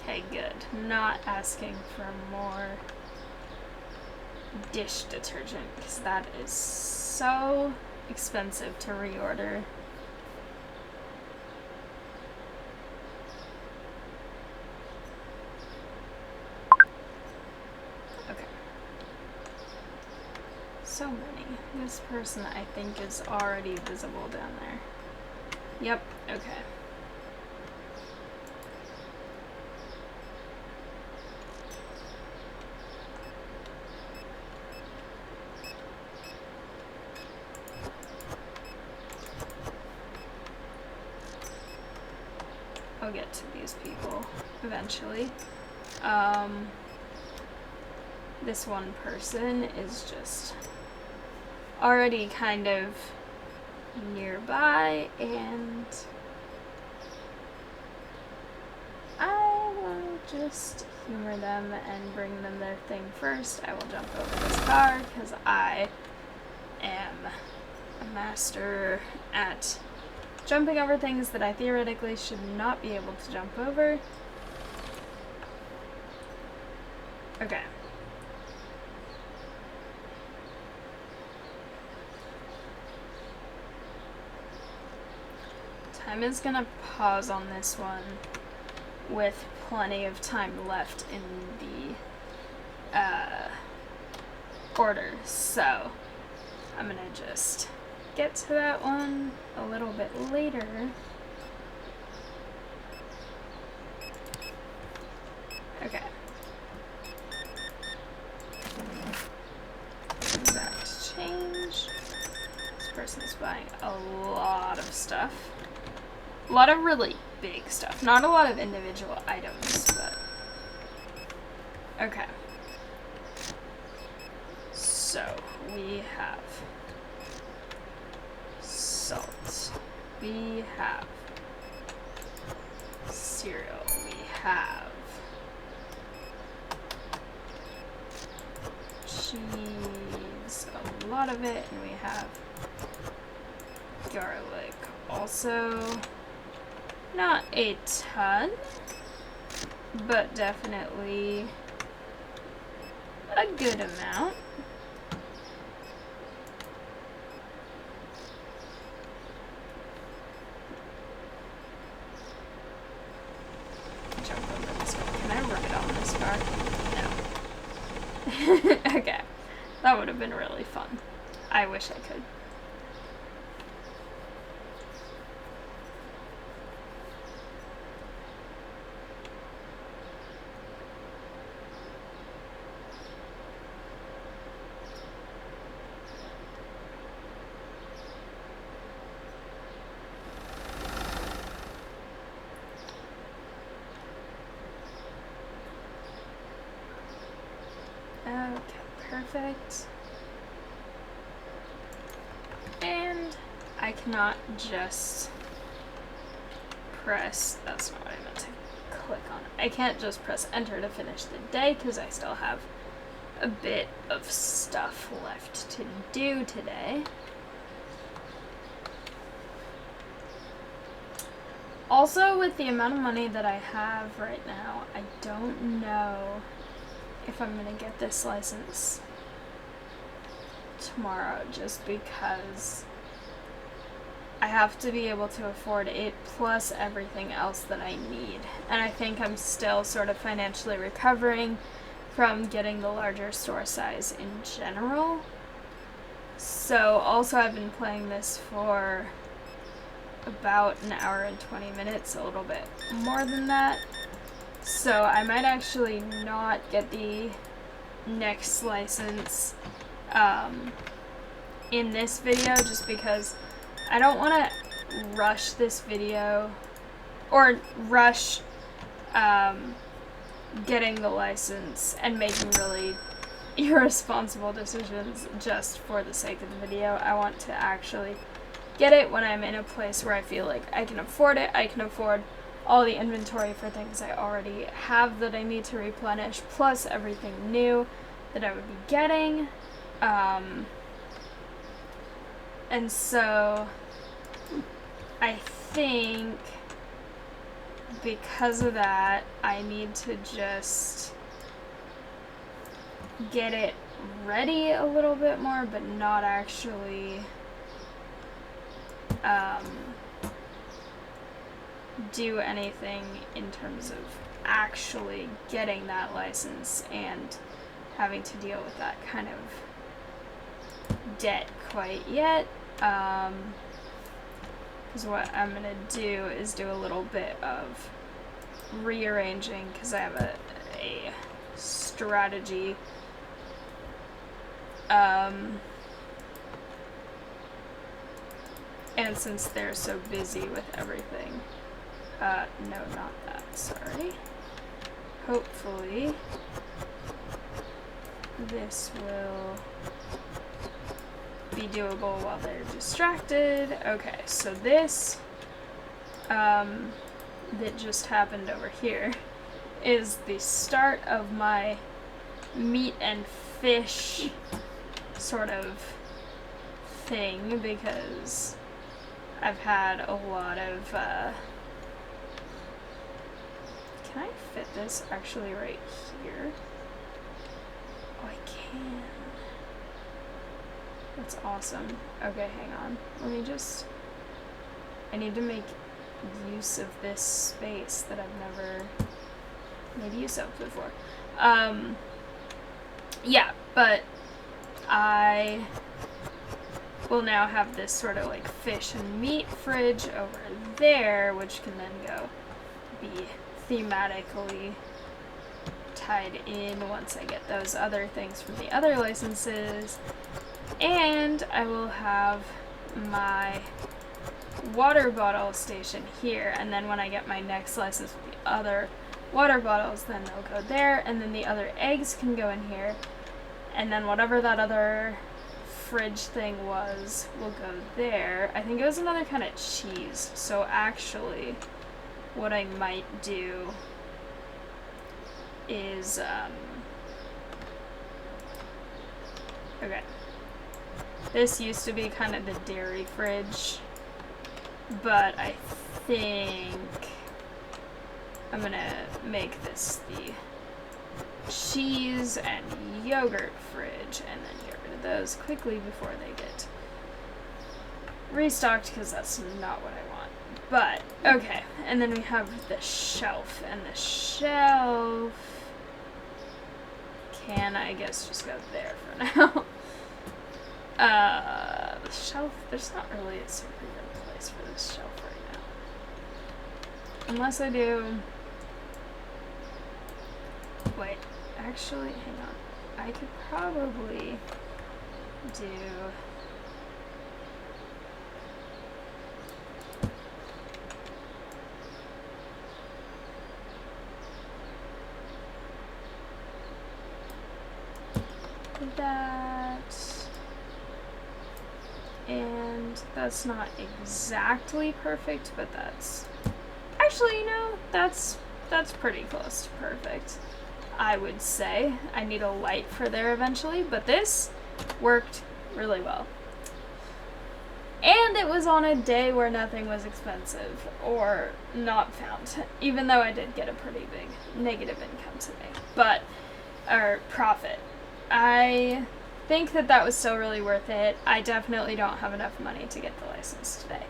Okay, good. Not asking for more dish detergent because that is so expensive to reorder. So many. This person, I think, is already visible down there. Yep, okay. I'll get to these people eventually. This one person is just already kind of nearby, and I will just humor them and bring them their thing first. I will jump over this car because I am a master at jumping over things that I theoretically should not be able to jump over. Okay. Time is gonna pause on this one with plenty of time left in the order, so I'm gonna just get to that one a little bit later. Okay. Exact change. This person's buying a lot of stuff. A lot of really big stuff. Not a lot of individual items, but... Okay. So, we have salt. We have cereal. We have cheese, a lot of it, and we have garlic. Also, not a ton, but definitely a good amount. Jump over this one. Can I ride on this car? No. Okay. That would have been really fun. I wish I could. Okay, perfect. And I cannot just press, that's not what I meant to click on. I can't just press enter to finish the day because I still have a bit of stuff left to do today. Also, with the amount of money that I have right now, I don't know if I'm gonna get this license tomorrow, just because I have to be able to afford it plus everything else that I need. And I think I'm still sort of financially recovering from getting the larger store size in general. So also I've been playing this for about an hour and 20 minutes, a little bit more than that. So I might actually not get the next license in this video, just because I don't want to rush this video or rush getting the license and making really irresponsible decisions just for the sake of the video. I want to actually get it when I'm in a place where I feel like I can afford it. I can afford all the inventory for things I already have that I need to replenish, plus everything new that I would be getting. And so I think because of that, I need to just get it ready a little bit more, but not actually do anything in terms of actually getting that license and having to deal with that kind of debt quite yet. Because what I'm going to do is do a little bit of rearranging, because I have a strategy. And since they're so busy with everything, no, not that, sorry. Hopefully, this will be doable while they're distracted. Okay, so this, that just happened over here, is the start of my meat and fish sort of thing, because I've had a lot of, can I fit this actually right here? Oh, I can. That's awesome. Okay, hang on. Let me just, I need to make use of this space that I've never made use of before. Yeah, but I will now have this sort of like fish and meat fridge over there, which can then go be thematically tied in once I get those other things from the other licenses. And I will have my water bottle station here, and then when I get my next license with the other water bottles, then they'll go there, and then the other eggs can go in here, and then whatever that other fridge thing was will go there. I think it was another kind of cheese. So actually, what I might do is, okay. This used to be kind of the dairy fridge, but I think I'm gonna make this the cheese and yogurt fridge, and then get rid of those quickly before they get restocked, because that's not what I want. But, okay, and then we have the shelf, and the shelf can, I guess, just go there for now. The shelf, there's not really a super good place for this shelf right now. Unless I do, wait, actually, hang on. I could probably do that, and that's not exactly perfect, but that's actually, you know, that's pretty close to perfect, I would say. I need a light for there eventually, but this worked really well. And it was on a day where nothing was expensive or not found, even though I did get a pretty big negative income today, or profit. I think that was still really worth it. I definitely don't have enough money to get the license today.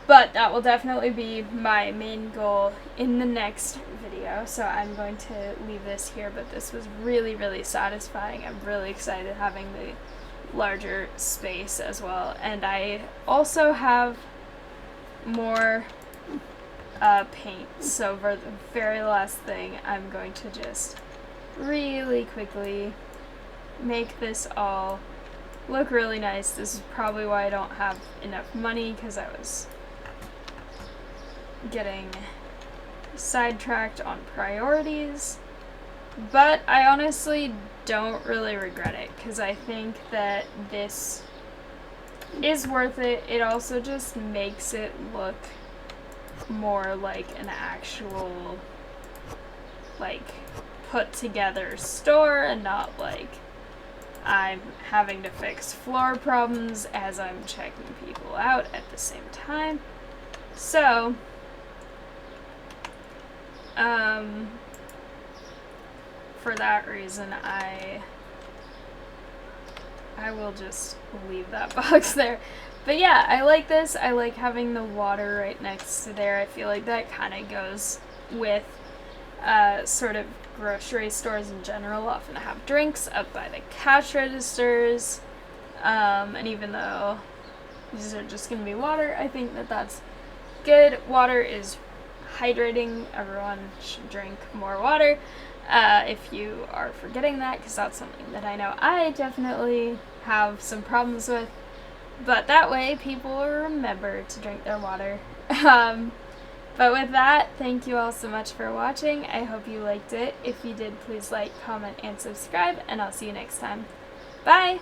But that will definitely be my main goal in the next video, so I'm going to leave this here, but this was really, really satisfying. I'm really excited having the larger space as well, and I also have more paint, so for the very last thing, I'm going to just really quickly make this all look really nice. This is probably why I don't have enough money, because I was getting sidetracked on priorities, but I honestly don't really regret it, because I think that this is worth it. It also just makes it look more like an actual, like, put together store, and not like I'm having to fix floor problems as I'm checking people out at the same time. So for that reason, I will just leave that box there. But yeah, I like this. I like having the water right next to there. I feel like that kind of goes with sort of grocery stores in general often have drinks up by the cash registers. And even though these are just going to be water, I think that that's good. Water is hydrating. Everyone should drink more water. If you are forgetting that, because that's something that I know I definitely have some problems with. But that way, people will remember to drink their water. But with that, thank you all so much for watching. I hope you liked it. If you did, please like, comment, and subscribe, and I'll see you next time. Bye!